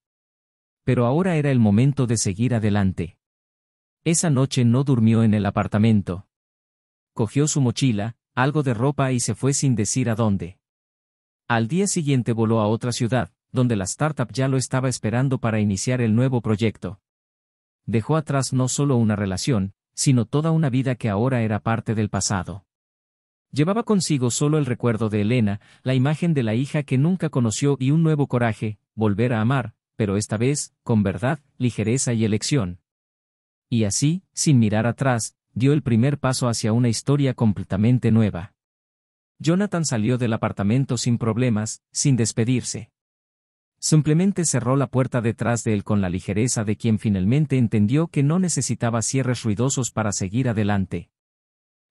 Pero ahora era el momento de seguir adelante. Esa noche no durmió en el apartamento. Cogió su mochila, algo de ropa y se fue sin decir a dónde. Al día siguiente voló a otra ciudad, donde la startup ya lo estaba esperando para iniciar el nuevo proyecto. Dejó atrás no solo una relación, sino toda una vida que ahora era parte del pasado. Llevaba consigo solo el recuerdo de Elena, la imagen de la hija que nunca conoció y un nuevo coraje, volver a amar, pero esta vez, con verdad, ligereza y elección. Y así, sin mirar atrás, dio el primer paso hacia una historia completamente nueva. Jonathan salió del apartamento sin problemas, sin despedirse. Simplemente cerró la puerta detrás de él con la ligereza de quien finalmente entendió que no necesitaba cierres ruidosos para seguir adelante.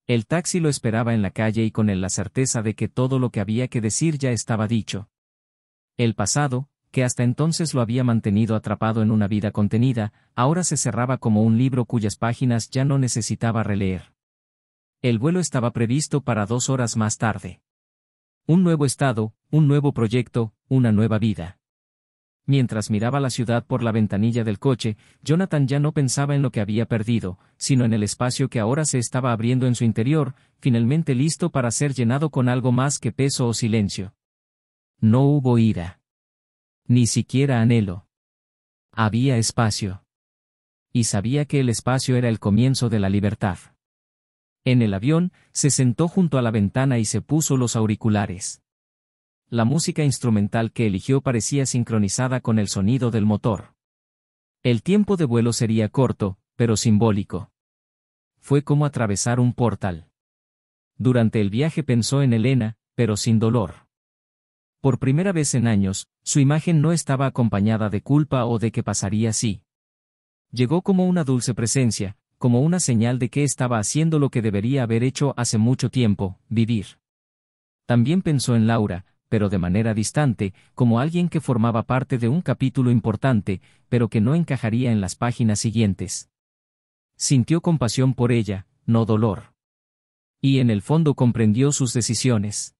El taxi lo esperaba en la calle y con él la certeza de que todo lo que había que decir ya estaba dicho. El pasado, que hasta entonces lo había mantenido atrapado en una vida contenida, ahora se cerraba como un libro cuyas páginas ya no necesitaba releer. El vuelo estaba previsto para 2 horas más tarde. Un nuevo estado, un nuevo proyecto, una nueva vida. Mientras miraba la ciudad por la ventanilla del coche, Jonathan ya no pensaba en lo que había perdido, sino en el espacio que ahora se estaba abriendo en su interior, finalmente listo para ser llenado con algo más que peso o silencio. No hubo ira. Ni siquiera anhelo. Había espacio. Y sabía que el espacio era el comienzo de la libertad. En el avión, se sentó junto a la ventana y se puso los auriculares. La música instrumental que eligió parecía sincronizada con el sonido del motor. El tiempo de vuelo sería corto, pero simbólico. Fue como atravesar un portal. Durante el viaje pensó en Elena, pero sin dolor. Por primera vez en años, su imagen no estaba acompañada de culpa o de qué pasaría si. Llegó como una dulce presencia, como una señal de que estaba haciendo lo que debería haber hecho hace mucho tiempo, vivir. También pensó en Laura, pero de manera distante, como alguien que formaba parte de un capítulo importante, pero que no encajaría en las páginas siguientes. Sintió compasión por ella, no dolor. Y en el fondo comprendió sus decisiones.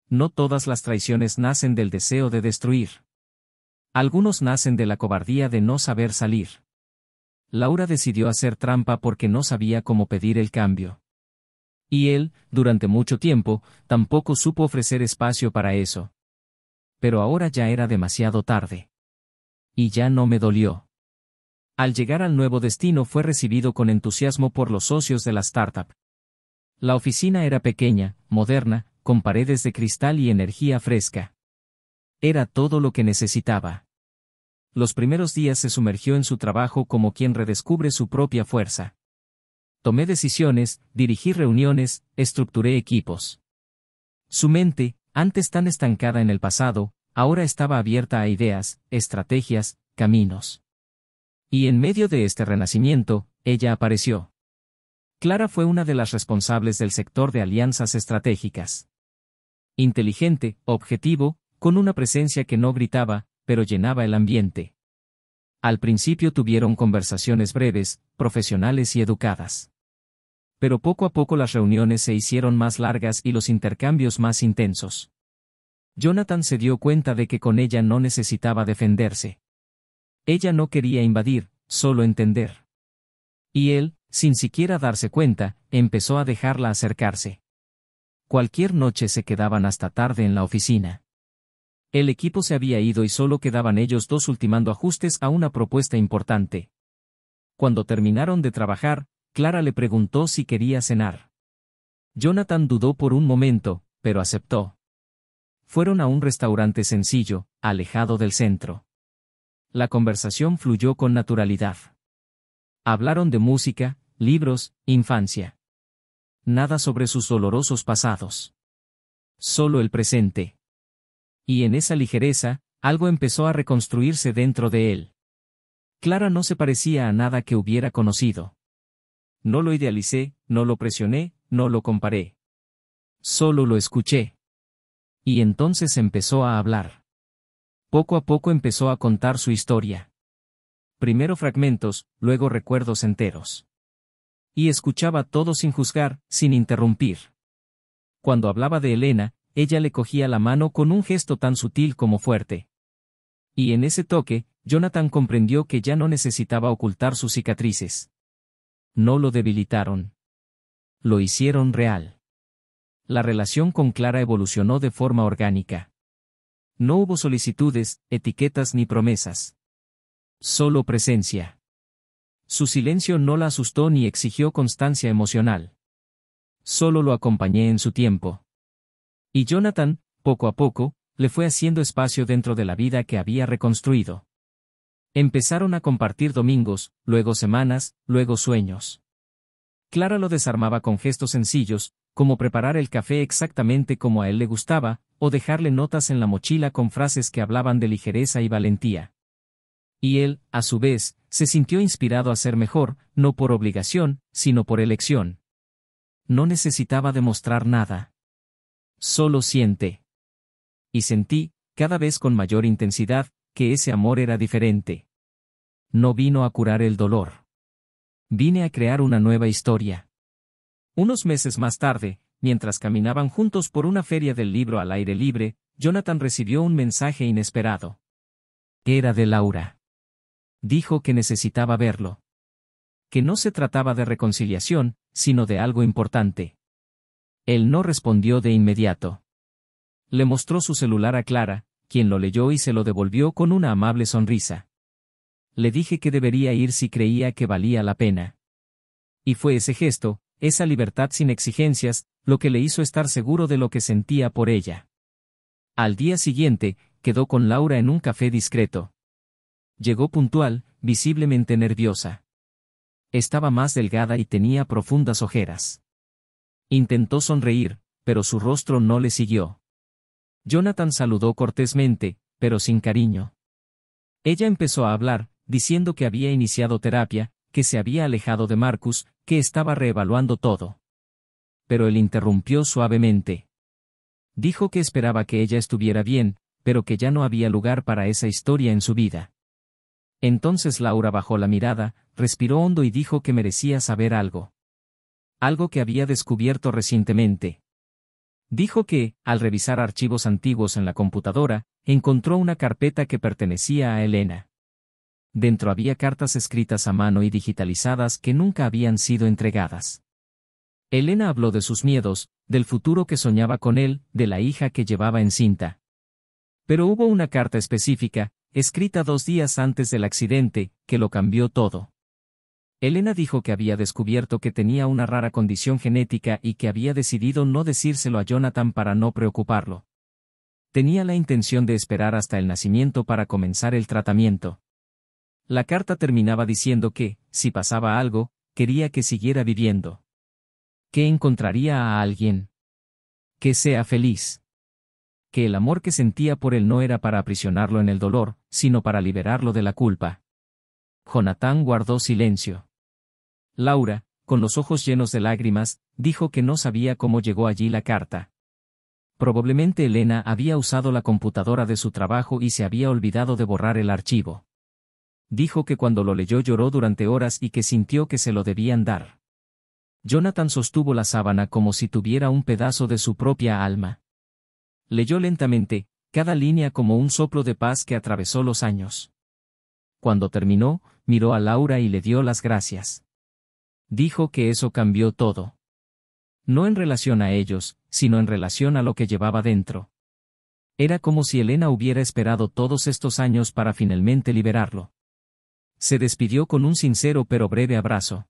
No todas las traiciones nacen del deseo de destruir. Algunos nacen de la cobardía de no saber salir. Laura decidió hacer trampa porque no sabía cómo pedir el cambio. Y él, durante mucho tiempo, tampoco supo ofrecer espacio para eso. Pero ahora ya era demasiado tarde. Y ya no me dolió. Al llegar al nuevo destino fue recibido con entusiasmo por los socios de la startup. La oficina era pequeña, moderna, con paredes de cristal y energía fresca. Era todo lo que necesitaba. Los primeros días se sumergió en su trabajo como quien redescubre su propia fuerza. Tomé decisiones, dirigí reuniones, estructuré equipos. Su mente, antes tan estancada en el pasado, ahora estaba abierta a ideas, estrategias, caminos. Y en medio de este renacimiento, ella apareció. Clara fue una de las responsables del sector de alianzas estratégicas. Inteligente, objetivo, con una presencia que no gritaba, pero llenaba el ambiente. Al principio tuvieron conversaciones breves, profesionales y educadas. Pero poco a poco las reuniones se hicieron más largas y los intercambios más intensos. Jonathan se dio cuenta de que con ella no necesitaba defenderse. Ella no quería invadir, solo entender. Y él, sin siquiera darse cuenta, empezó a dejarla acercarse. Cualquier noche se quedaban hasta tarde en la oficina. El equipo se había ido y solo quedaban ellos dos ultimando ajustes a una propuesta importante. Cuando terminaron de trabajar, Clara le preguntó si quería cenar. Jonathan dudó por un momento, pero aceptó. Fueron a un restaurante sencillo, alejado del centro. La conversación fluyó con naturalidad. Hablaron de música, libros, infancia. Nada sobre sus dolorosos pasados. Solo el presente. Y en esa ligereza, algo empezó a reconstruirse dentro de él. Clara no se parecía a nada que hubiera conocido. No lo idealicé, no lo presioné, no lo comparé. Solo lo escuché. Y entonces empezó a hablar. Poco a poco empezó a contar su historia. Primero fragmentos, luego recuerdos enteros. Y escuchaba todo sin juzgar, sin interrumpir. Cuando hablaba de Elena, ella le cogía la mano con un gesto tan sutil como fuerte. Y en ese toque, Jonathan comprendió que ya no necesitaba ocultar sus cicatrices. No lo debilitaron. Lo hicieron real. La relación con Clara evolucionó de forma orgánica. No hubo solicitudes, etiquetas ni promesas. Solo presencia. Su silencio no la asustó ni exigió constancia emocional. Solo lo acompañé en su tiempo. Y Jonathan, poco a poco, le fue haciendo espacio dentro de la vida que había reconstruido. Empezaron a compartir domingos, luego semanas, luego sueños. Clara lo desarmaba con gestos sencillos, como preparar el café exactamente como a él le gustaba, o dejarle notas en la mochila con frases que hablaban de ligereza y valentía. Y él, a su vez, se sintió inspirado a ser mejor, no por obligación, sino por elección. No necesitaba demostrar nada. Solo siente. Y sentí, cada vez con mayor intensidad, que ese amor era diferente. No vino a curar el dolor. Vine a crear una nueva historia. Unos meses más tarde, mientras caminaban juntos por una feria del libro al aire libre, Jonathan recibió un mensaje inesperado. Era de Laura. Dijo que necesitaba verlo. Que no se trataba de reconciliación, sino de algo importante. Él no respondió de inmediato. Le mostró su celular a Clara, quien lo leyó y se lo devolvió con una amable sonrisa. Le dije que debería ir si creía que valía la pena. Y fue ese gesto, esa libertad sin exigencias, lo que le hizo estar seguro de lo que sentía por ella. Al día siguiente, quedó con Laura en un café discreto. Llegó puntual, visiblemente nerviosa. Estaba más delgada y tenía profundas ojeras. Intentó sonreír, pero su rostro no le siguió. Jonathan saludó cortésmente, pero sin cariño. Ella empezó a hablar, diciendo que había iniciado terapia, que se había alejado de Marcus, que estaba reevaluando todo. Pero él interrumpió suavemente. Dijo que esperaba que ella estuviera bien, pero que ya no había lugar para esa historia en su vida. Entonces Laura bajó la mirada, respiró hondo y dijo que merecía saber algo. Algo que había descubierto recientemente. Dijo que, al revisar archivos antiguos en la computadora, encontró una carpeta que pertenecía a Elena. Dentro había cartas escritas a mano y digitalizadas que nunca habían sido entregadas. Elena habló de sus miedos, del futuro que soñaba con él, de la hija que llevaba encinta. Pero hubo una carta específica, escrita 2 días antes del accidente, que lo cambió todo. Elena dijo que había descubierto que tenía una rara condición genética y que había decidido no decírselo a Jonathan para no preocuparlo. Tenía la intención de esperar hasta el nacimiento para comenzar el tratamiento. La carta terminaba diciendo que, si pasaba algo, quería que siguiera viviendo. Que encontraría a alguien. Que sea feliz. Que el amor que sentía por él no era para aprisionarlo en el dolor, sino para liberarlo de la culpa. Jonathan guardó silencio. Laura, con los ojos llenos de lágrimas, dijo que no sabía cómo llegó allí la carta. Probablemente Elena había usado la computadora de su trabajo y se había olvidado de borrar el archivo. Dijo que cuando lo leyó lloró durante horas y que sintió que se lo debían dar. Jonathan sostuvo la sábana como si tuviera un pedazo de su propia alma. Leyó lentamente, cada línea como un soplo de paz que atravesó los años. Cuando terminó, miró a Laura y le dio las gracias. Dijo que eso cambió todo. No en relación a ellos, sino en relación a lo que llevaba dentro. Era como si Elena hubiera esperado todos estos años para finalmente liberarlo. Se despidió con un sincero pero breve abrazo.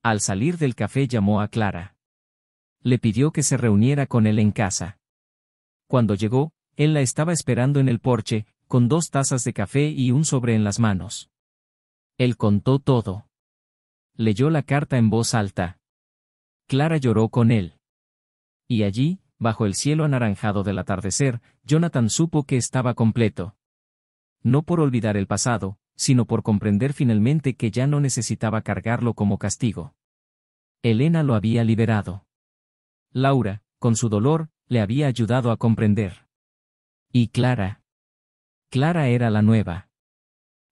Al salir del café llamó a Clara. Le pidió que se reuniera con él en casa. Cuando llegó, él la estaba esperando en el porche, con 2 tazas de café y un sobre en las manos. Él contó todo. Leyó la carta en voz alta. Clara lloró con él. Y allí, bajo el cielo anaranjado del atardecer, Jonathan supo que estaba completo. No por olvidar el pasado, sino por comprender finalmente que ya no necesitaba cargarlo como castigo. Elena lo había liberado. Laura, con su dolor, le había ayudado a comprender. Y Clara. Clara era la nueva.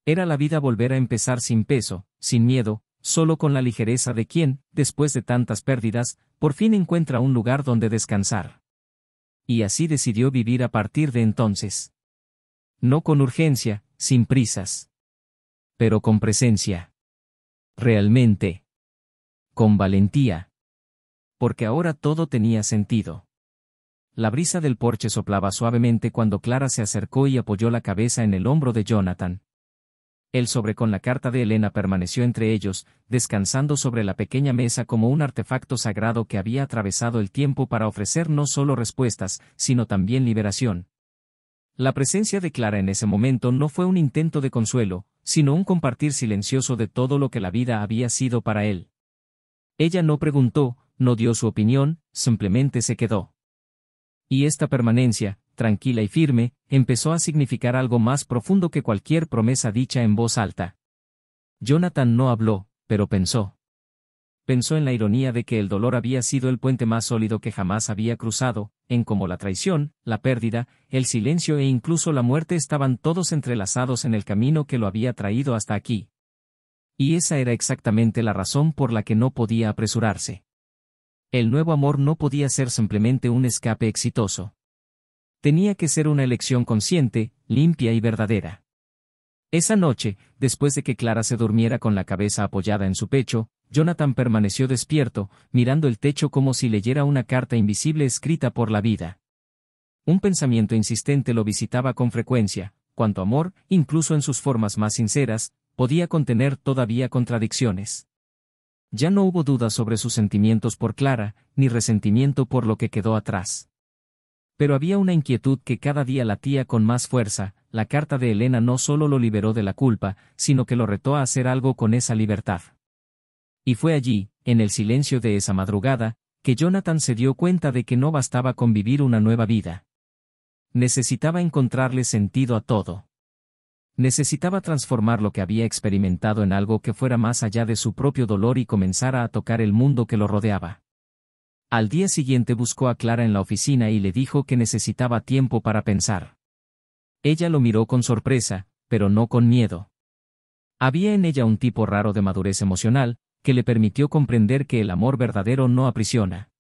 Era la vida volver a empezar sin peso, sin miedo, solo con la ligereza de quien, después de tantas pérdidas, por fin encuentra un lugar donde descansar. Y así decidió vivir a partir de entonces. No con urgencia, sin prisas. Pero con presencia. Realmente. Con valentía. Porque ahora todo tenía sentido. La brisa del porche soplaba suavemente cuando Clara se acercó y apoyó la cabeza en el hombro de Jonathan. El sobre con la carta de Elena permaneció entre ellos, descansando sobre la pequeña mesa como un artefacto sagrado que había atravesado el tiempo para ofrecer no solo respuestas, sino también liberación. La presencia de Clara en ese momento no fue un intento de consuelo, sino un compartir silencioso de todo lo que la vida había sido para él. Ella no preguntó, no dio su opinión, simplemente se quedó. Y esta permanencia, tranquila y firme, empezó a significar algo más profundo que cualquier promesa dicha en voz alta. Jonathan no habló, pero pensó. Pensó en la ironía de que el dolor había sido el puente más sólido que jamás había cruzado, en cómo la traición, la pérdida, el silencio e incluso la muerte estaban todos entrelazados en el camino que lo había traído hasta aquí. Y esa era exactamente la razón por la que no podía apresurarse. El nuevo amor no podía ser simplemente un escape exitoso. Tenía que ser una elección consciente, limpia y verdadera. Esa noche, después de que Clara se durmiera con la cabeza apoyada en su pecho, Jonathan permaneció despierto, mirando el techo como si leyera una carta invisible escrita por la vida. Un pensamiento insistente lo visitaba con frecuencia: cuánto amor, incluso en sus formas más sinceras, podía contener todavía contradicciones. Ya no hubo duda sobre sus sentimientos por Clara, ni resentimiento por lo que quedó atrás. Pero había una inquietud que cada día latía con más fuerza: la carta de Elena no solo lo liberó de la culpa, sino que lo retó a hacer algo con esa libertad. Y fue allí, en el silencio de esa madrugada, que Jonathan se dio cuenta de que no bastaba con vivir una nueva vida. Necesitaba encontrarle sentido a todo. Necesitaba transformar lo que había experimentado en algo que fuera más allá de su propio dolor y comenzara a tocar el mundo que lo rodeaba. Al día siguiente buscó a Clara en la oficina y le dijo que necesitaba tiempo para pensar. Ella lo miró con sorpresa, pero no con miedo. Había en ella un tipo raro de madurez emocional, que le permitió comprender que el amor verdadero no aprisiona.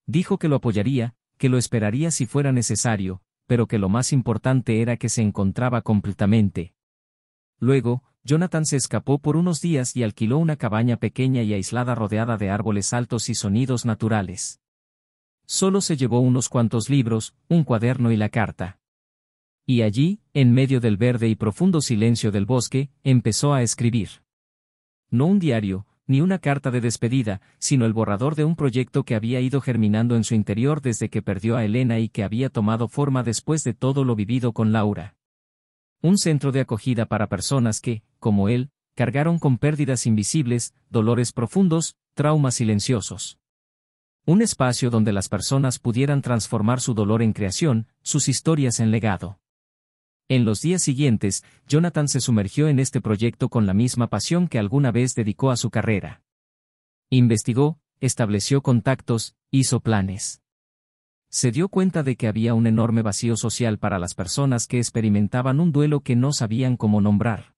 Dijo que lo apoyaría, que lo esperaría si fuera necesario, pero que lo más importante era que se encontraba completamente. Luego, Jonathan se escapó por unos días y alquiló una cabaña pequeña y aislada rodeada de árboles altos y sonidos naturales. Solo se llevó unos cuantos libros, un cuaderno y la carta. Y allí, en medio del verde y profundo silencio del bosque, empezó a escribir. No un diario, ni una carta de despedida, sino el borrador de un proyecto que había ido germinando en su interior desde que perdió a Elena y que había tomado forma después de todo lo vivido con Laura. Un centro de acogida para personas que, como él, cargaron con pérdidas invisibles, dolores profundos, traumas silenciosos. Un espacio donde las personas pudieran transformar su dolor en creación, sus historias en legado. En los días siguientes, Jonathan se sumergió en este proyecto con la misma pasión que alguna vez dedicó a su carrera. Investigó, estableció contactos, hizo planes. Se dio cuenta de que había un enorme vacío social para las personas que experimentaban un duelo que no sabían cómo nombrar.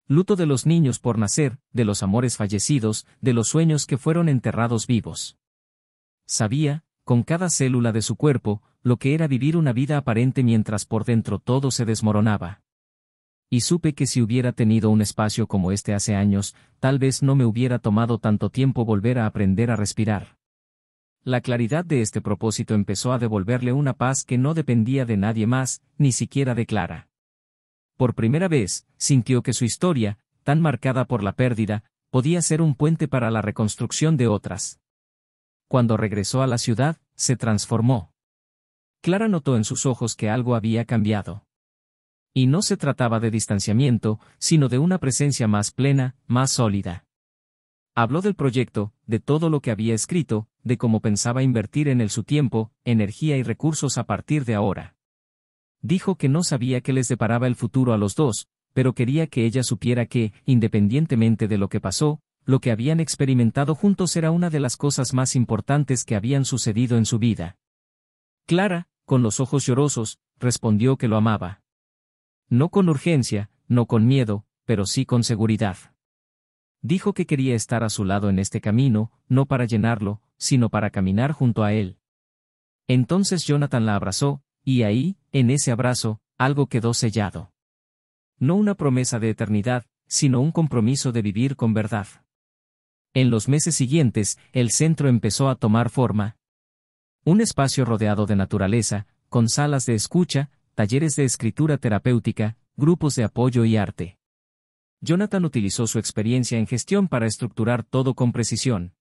Luto de los niños por nacer, de los amores fallecidos, de los sueños que fueron enterrados vivos. Sabía, con cada célula de su cuerpo, lo que era vivir una vida aparente mientras por dentro todo se desmoronaba. Y supe que si hubiera tenido un espacio como este hace años, tal vez no me hubiera tomado tanto tiempo volver a aprender a respirar. La claridad de este propósito empezó a devolverle una paz que no dependía de nadie más, ni siquiera de Clara. Por primera vez, sintió que su historia, tan marcada por la pérdida, podía ser un puente para la reconstrucción de otras. Cuando regresó a la ciudad, se transformó. Clara notó en sus ojos que algo había cambiado. Y no se trataba de distanciamiento, sino de una presencia más plena, más sólida. Habló del proyecto, de todo lo que había escrito, de cómo pensaba invertir en él su tiempo, energía y recursos a partir de ahora. Dijo que no sabía qué les deparaba el futuro a los dos, pero quería que ella supiera que, independientemente de lo que pasó, lo que habían experimentado juntos era una de las cosas más importantes que habían sucedido en su vida. Clara, con los ojos llorosos, respondió que lo amaba. No con urgencia, no con miedo, pero sí con seguridad. Dijo que quería estar a su lado en este camino, no para llenarlo, sino para caminar junto a él. Entonces Jonathan la abrazó, y ahí, en ese abrazo, algo quedó sellado. No una promesa de eternidad, sino un compromiso de vivir con verdad. En los meses siguientes, el centro empezó a tomar forma. Un espacio rodeado de naturaleza, con salas de escucha, talleres de escritura terapéutica, grupos de apoyo y arte. Jonathan utilizó su experiencia en gestión para estructurar todo con precisión.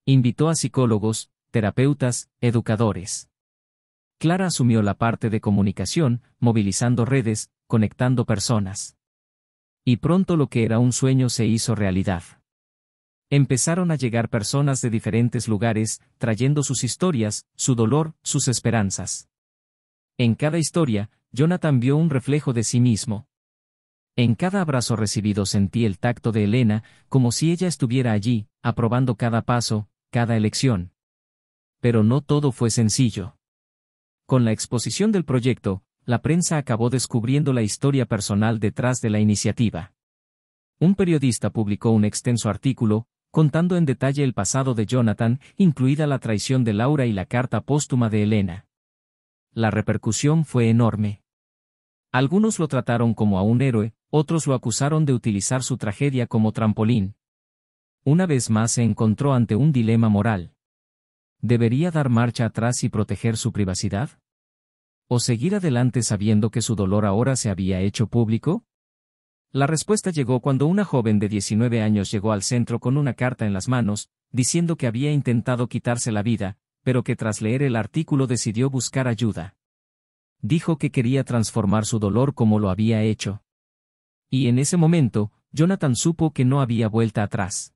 Invitó a psicólogos, terapeutas, educadores. Clara asumió la parte de comunicación, movilizando redes, conectando personas. Y pronto lo que era un sueño se hizo realidad. Empezaron a llegar personas de diferentes lugares, trayendo sus historias, su dolor, sus esperanzas. En cada historia, Jonathan vio un reflejo de sí mismo. En cada abrazo recibido sentí el tacto de Elena, como si ella estuviera allí, aprobando cada paso, cada elección. Pero no todo fue sencillo. Con la exposición del proyecto, la prensa acabó descubriendo la historia personal detrás de la iniciativa. Un periodista publicó un extenso artículo, contando en detalle el pasado de Jonathan, incluida la traición de Laura y la carta póstuma de Elena. La repercusión fue enorme. Algunos lo trataron como a un héroe, otros lo acusaron de utilizar su tragedia como trampolín. Una vez más se encontró ante un dilema moral. ¿Debería dar marcha atrás y proteger su privacidad? ¿O seguir adelante sabiendo que su dolor ahora se había hecho público? La respuesta llegó cuando una joven de 19 años llegó al centro con una carta en las manos, diciendo que había intentado quitarse la vida, pero que tras leer el artículo decidió buscar ayuda. Dijo que quería transformar su dolor como lo había hecho. Y en ese momento, Jonathan supo que no había vuelta atrás.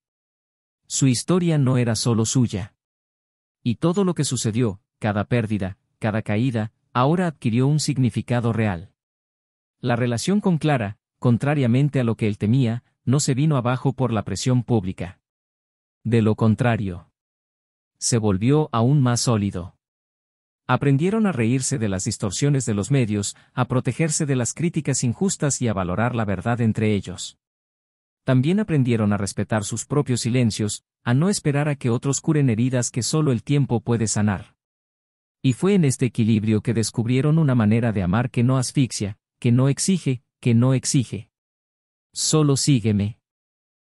Su historia no era solo suya. Y todo lo que sucedió, cada pérdida, cada caída, ahora adquirió un significado real. La relación con Clara, contrariamente a lo que él temía, no se vino abajo por la presión pública. De lo contrario, se volvió aún más sólido. Aprendieron a reírse de las distorsiones de los medios, a protegerse de las críticas injustas y a valorar la verdad entre ellos. También aprendieron a respetar sus propios silencios, a no esperar a que otros curen heridas que solo el tiempo puede sanar. Y fue en este equilibrio que descubrieron una manera de amar que no asfixia, que no exige, que no exige. Solo sígueme.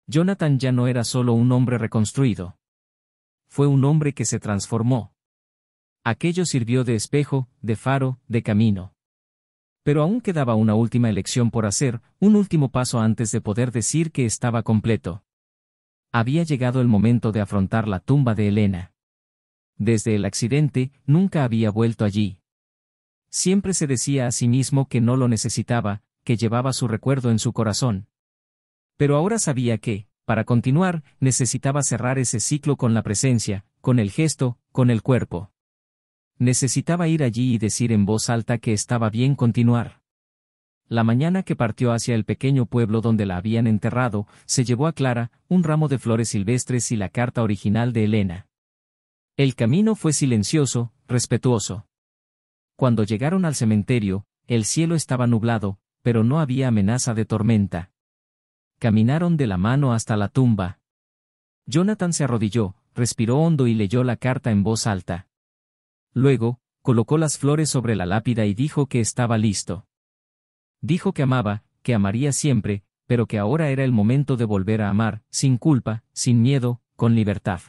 Jonathan ya no era solo un hombre reconstruido. Fue un hombre que se transformó. Aquello sirvió de espejo, de faro, de camino. Pero aún quedaba una última elección por hacer, un último paso antes de poder decir que estaba completo. Había llegado el momento de afrontar la tumba de Elena. Desde el accidente, nunca había vuelto allí. Siempre se decía a sí mismo que no lo necesitaba, que llevaba su recuerdo en su corazón. Pero ahora sabía que, para continuar, necesitaba cerrar ese ciclo con la presencia, con el gesto, con el cuerpo. Necesitaba ir allí y decir en voz alta que estaba bien continuar. La mañana que partió hacia el pequeño pueblo donde la habían enterrado, se llevó a Clara, un ramo de flores silvestres y la carta original de Elena. El camino fue silencioso, respetuoso. Cuando llegaron al cementerio, el cielo estaba nublado, pero no había amenaza de tormenta. Caminaron de la mano hasta la tumba. Jonathan se arrodilló, respiró hondo y leyó la carta en voz alta. Luego, colocó las flores sobre la lápida y dijo que estaba listo. Dijo que amaba, que amaría siempre, pero que ahora era el momento de volver a amar, sin culpa, sin miedo, con libertad.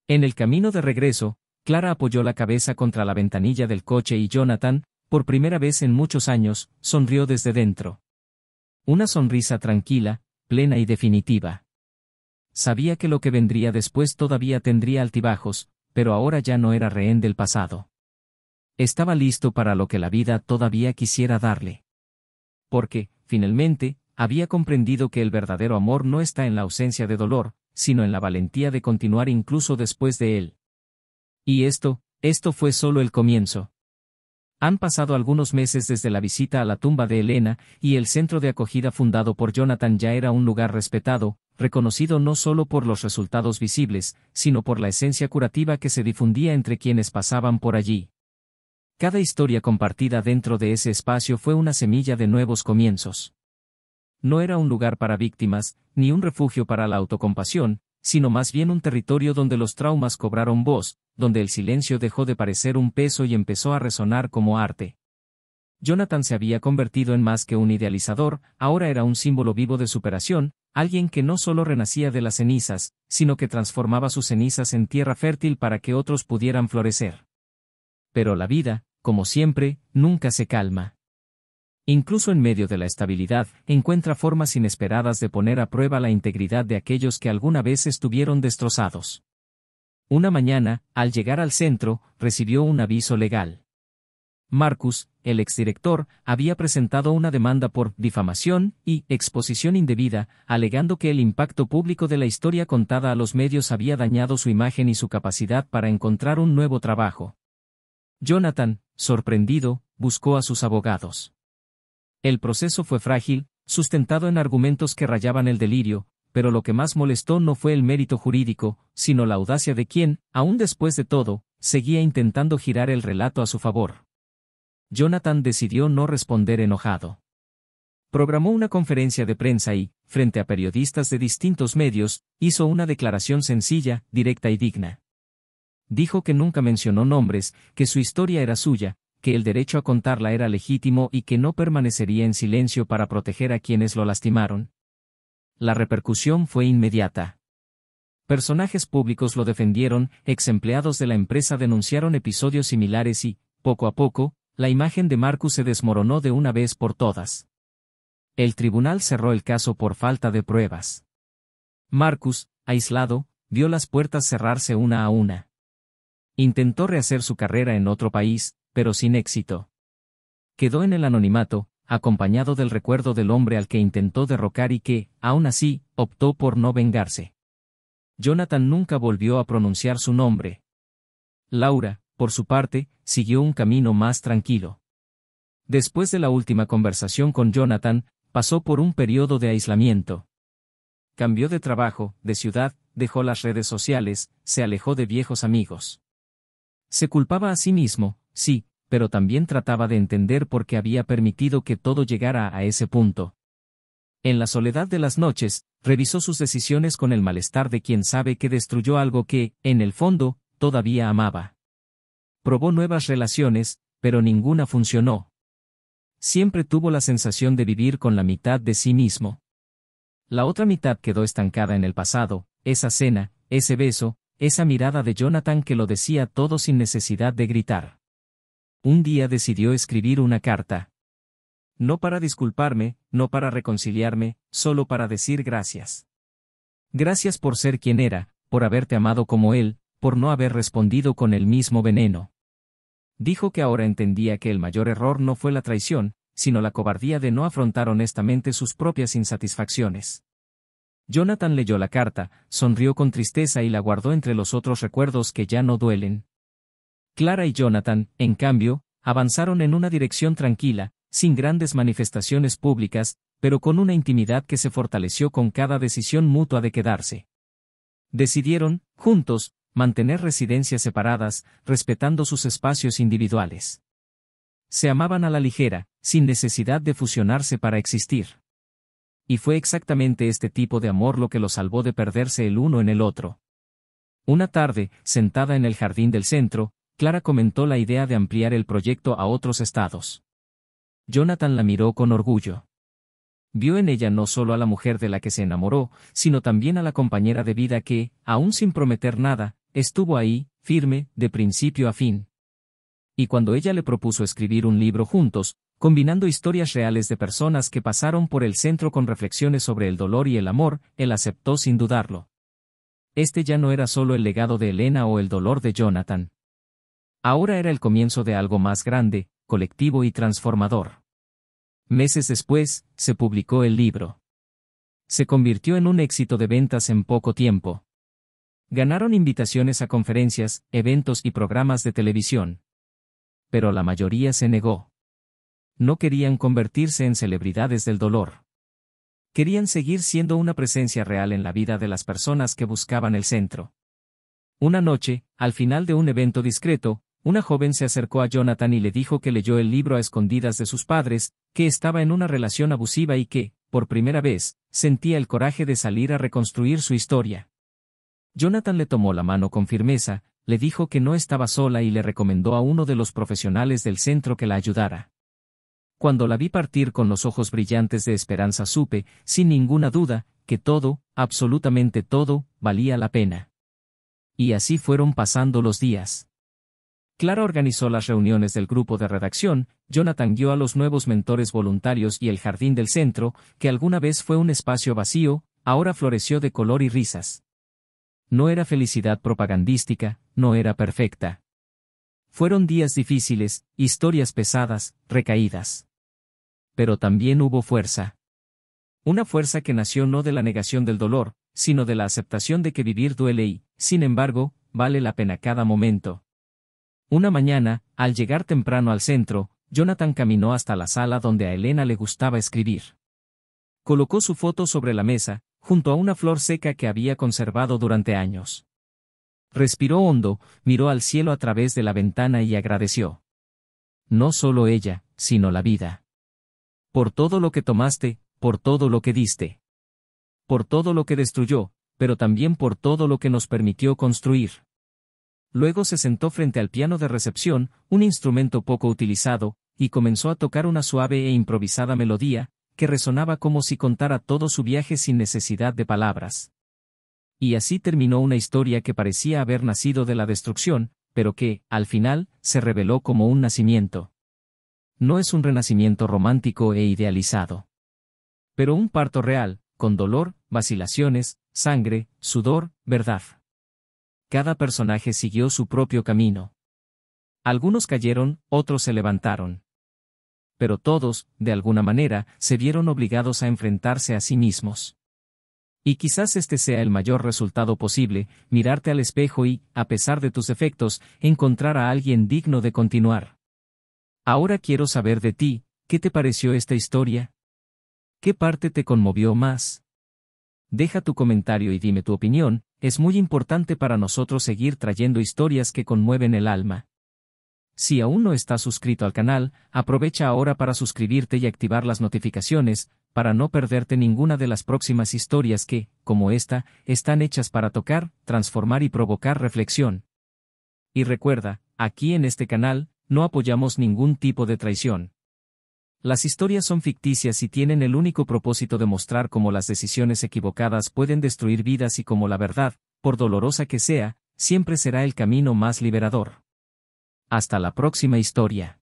En el camino de regreso, Clara apoyó la cabeza contra la ventanilla del coche y Jonathan, por primera vez en muchos años, sonrió desde dentro. Una sonrisa tranquila, plena y definitiva. Sabía que lo que vendría después todavía tendría altibajos, pero ahora ya no era rehén del pasado. Estaba listo para lo que la vida todavía quisiera darle. Porque, finalmente, había comprendido que el verdadero amor no está en la ausencia de dolor, sino en la valentía de continuar incluso después de él. Y esto fue solo el comienzo. Han pasado algunos meses desde la visita a la tumba de Elena, y el centro de acogida fundado por Jonathan ya era un lugar respetado, reconocido no solo por los resultados visibles, sino por la esencia curativa que se difundía entre quienes pasaban por allí. Cada historia compartida dentro de ese espacio fue una semilla de nuevos comienzos. No era un lugar para víctimas, ni un refugio para la autocompasión, sino más bien un territorio donde los traumas cobraron voz, donde el silencio dejó de parecer un peso y empezó a resonar como arte. Jonathan se había convertido en más que un idealizador, ahora era un símbolo vivo de superación, alguien que no solo renacía de las cenizas, sino que transformaba sus cenizas en tierra fértil para que otros pudieran florecer. Pero la vida, como siempre, nunca se calma. Incluso en medio de la estabilidad, encuentra formas inesperadas de poner a prueba la integridad de aquellos que alguna vez estuvieron destrozados. Una mañana, al llegar al centro, recibió un aviso legal. Marcus, el exdirector, había presentado una demanda por difamación y exposición indebida, alegando que el impacto público de la historia contada a los medios había dañado su imagen y su capacidad para encontrar un nuevo trabajo. Jonathan, sorprendido, buscó a sus abogados. El proceso fue frágil, sustentado en argumentos que rayaban el delirio, pero lo que más molestó no fue el mérito jurídico, sino la audacia de quien, aún después de todo, seguía intentando girar el relato a su favor. Jonathan decidió no responder enojado. Programó una conferencia de prensa y, frente a periodistas de distintos medios, hizo una declaración sencilla, directa y digna. Dijo que nunca mencionó nombres, que su historia era suya, que el derecho a contarla era legítimo y que no permanecería en silencio para proteger a quienes lo lastimaron. La repercusión fue inmediata. Personajes públicos lo defendieron, ex empleados de la empresa denunciaron episodios similares y, poco a poco, la imagen de Marcus se desmoronó de una vez por todas. El tribunal cerró el caso por falta de pruebas. Marcus, aislado, vio las puertas cerrarse una a una. Intentó rehacer su carrera en otro país, pero sin éxito. Quedó en el anonimato, acompañado del recuerdo del hombre al que intentó derrocar y que, aún así, optó por no vengarse. Jonathan nunca volvió a pronunciar su nombre. Laura, por su parte, siguió un camino más tranquilo. Después de la última conversación con Jonathan, pasó por un periodo de aislamiento. Cambió de trabajo, de ciudad, dejó las redes sociales, se alejó de viejos amigos. Se culpaba a sí mismo, sí, pero también trataba de entender por qué había permitido que todo llegara a ese punto. En la soledad de las noches, revisó sus decisiones con el malestar de quien sabe que destruyó algo que, en el fondo, todavía amaba. Probó nuevas relaciones, pero ninguna funcionó. Siempre tuvo la sensación de vivir con la mitad de sí mismo. La otra mitad quedó estancada en el pasado, esa cena, ese beso, esa mirada de Jonathan que lo decía todo sin necesidad de gritar. Un día decidió escribir una carta. No para disculparme, no para reconciliarme, solo para decir gracias. Gracias por ser quien era, por haberte amado como él, por no haber respondido con el mismo veneno. Dijo que ahora entendía que el mayor error no fue la traición, sino la cobardía de no afrontar honestamente sus propias insatisfacciones. Jonathan leyó la carta, sonrió con tristeza y la guardó entre los otros recuerdos que ya no duelen. Clara y Jonathan, en cambio, avanzaron en una dirección tranquila, sin grandes manifestaciones públicas, pero con una intimidad que se fortaleció con cada decisión mutua de quedarse. Decidieron, juntos, mantener residencias separadas, respetando sus espacios individuales. Se amaban a la ligera, sin necesidad de fusionarse para existir. Y fue exactamente este tipo de amor lo que lo salvó de perderse el uno en el otro. Una tarde, sentada en el jardín del centro, Clara comentó la idea de ampliar el proyecto a otros estados. Jonathan la miró con orgullo. Vio en ella no solo a la mujer de la que se enamoró, sino también a la compañera de vida que, aún sin prometer nada, estuvo ahí, firme, de principio a fin. Y cuando ella le propuso escribir un libro juntos, combinando historias reales de personas que pasaron por el centro con reflexiones sobre el dolor y el amor, él aceptó sin dudarlo. Este ya no era solo el legado de Elena o el dolor de Jonathan. Ahora era el comienzo de algo más grande, colectivo y transformador. Meses después, se publicó el libro. Se convirtió en un éxito de ventas en poco tiempo. Ganaron invitaciones a conferencias, eventos y programas de televisión. Pero la mayoría se negó. No querían convertirse en celebridades del dolor. Querían seguir siendo una presencia real en la vida de las personas que buscaban el centro. Una noche, al final de un evento discreto, una joven se acercó a Jonathan y le dijo que leyó el libro a escondidas de sus padres, que estaba en una relación abusiva y que, por primera vez, sentía el coraje de salir a reconstruir su historia. Jonathan le tomó la mano con firmeza, le dijo que no estaba sola y le recomendó a uno de los profesionales del centro que la ayudara. Cuando la vi partir con los ojos brillantes de esperanza supe, sin ninguna duda, que todo, absolutamente todo, valía la pena. Y así fueron pasando los días. Clara organizó las reuniones del grupo de redacción, Jonathan guió a los nuevos mentores voluntarios y el jardín del centro, que alguna vez fue un espacio vacío, ahora floreció de color y risas. No era felicidad propagandística, no era perfecta. Fueron días difíciles, historias pesadas, recaídas. Pero también hubo fuerza. Una fuerza que nació no de la negación del dolor, sino de la aceptación de que vivir duele y, sin embargo, vale la pena cada momento. Una mañana, al llegar temprano al centro, Jonathan caminó hasta la sala donde a Elena le gustaba escribir. Colocó su foto sobre la mesa, junto a una flor seca que había conservado durante años. Respiró hondo, miró al cielo a través de la ventana y agradeció. No solo ella, sino la vida. Por todo lo que tomaste, por todo lo que diste. Por todo lo que destruyó, pero también por todo lo que nos permitió construir. Luego se sentó frente al piano de recepción, un instrumento poco utilizado, y comenzó a tocar una suave e improvisada melodía, que resonaba como si contara todo su viaje sin necesidad de palabras. Y así terminó una historia que parecía haber nacido de la destrucción, pero que, al final, se reveló como un nacimiento. No es un renacimiento romántico e idealizado. Pero un parto real, con dolor, vacilaciones, sangre, sudor, verdad. Cada personaje siguió su propio camino. Algunos cayeron, otros se levantaron. Pero todos, de alguna manera, se vieron obligados a enfrentarse a sí mismos. Y quizás este sea el mayor resultado posible, mirarte al espejo y, a pesar de tus defectos, encontrar a alguien digno de continuar. Ahora quiero saber de ti, ¿qué te pareció esta historia? ¿Qué parte te conmovió más? Deja tu comentario y dime tu opinión, es muy importante para nosotros seguir trayendo historias que conmueven el alma. Si aún no estás suscrito al canal, aprovecha ahora para suscribirte y activar las notificaciones, para no perderte ninguna de las próximas historias que, como esta, están hechas para tocar, transformar y provocar reflexión. Y recuerda, aquí en este canal, no apoyamos ningún tipo de traición. Las historias son ficticias y tienen el único propósito de mostrar cómo las decisiones equivocadas pueden destruir vidas y cómo la verdad, por dolorosa que sea, siempre será el camino más liberador. Hasta la próxima historia.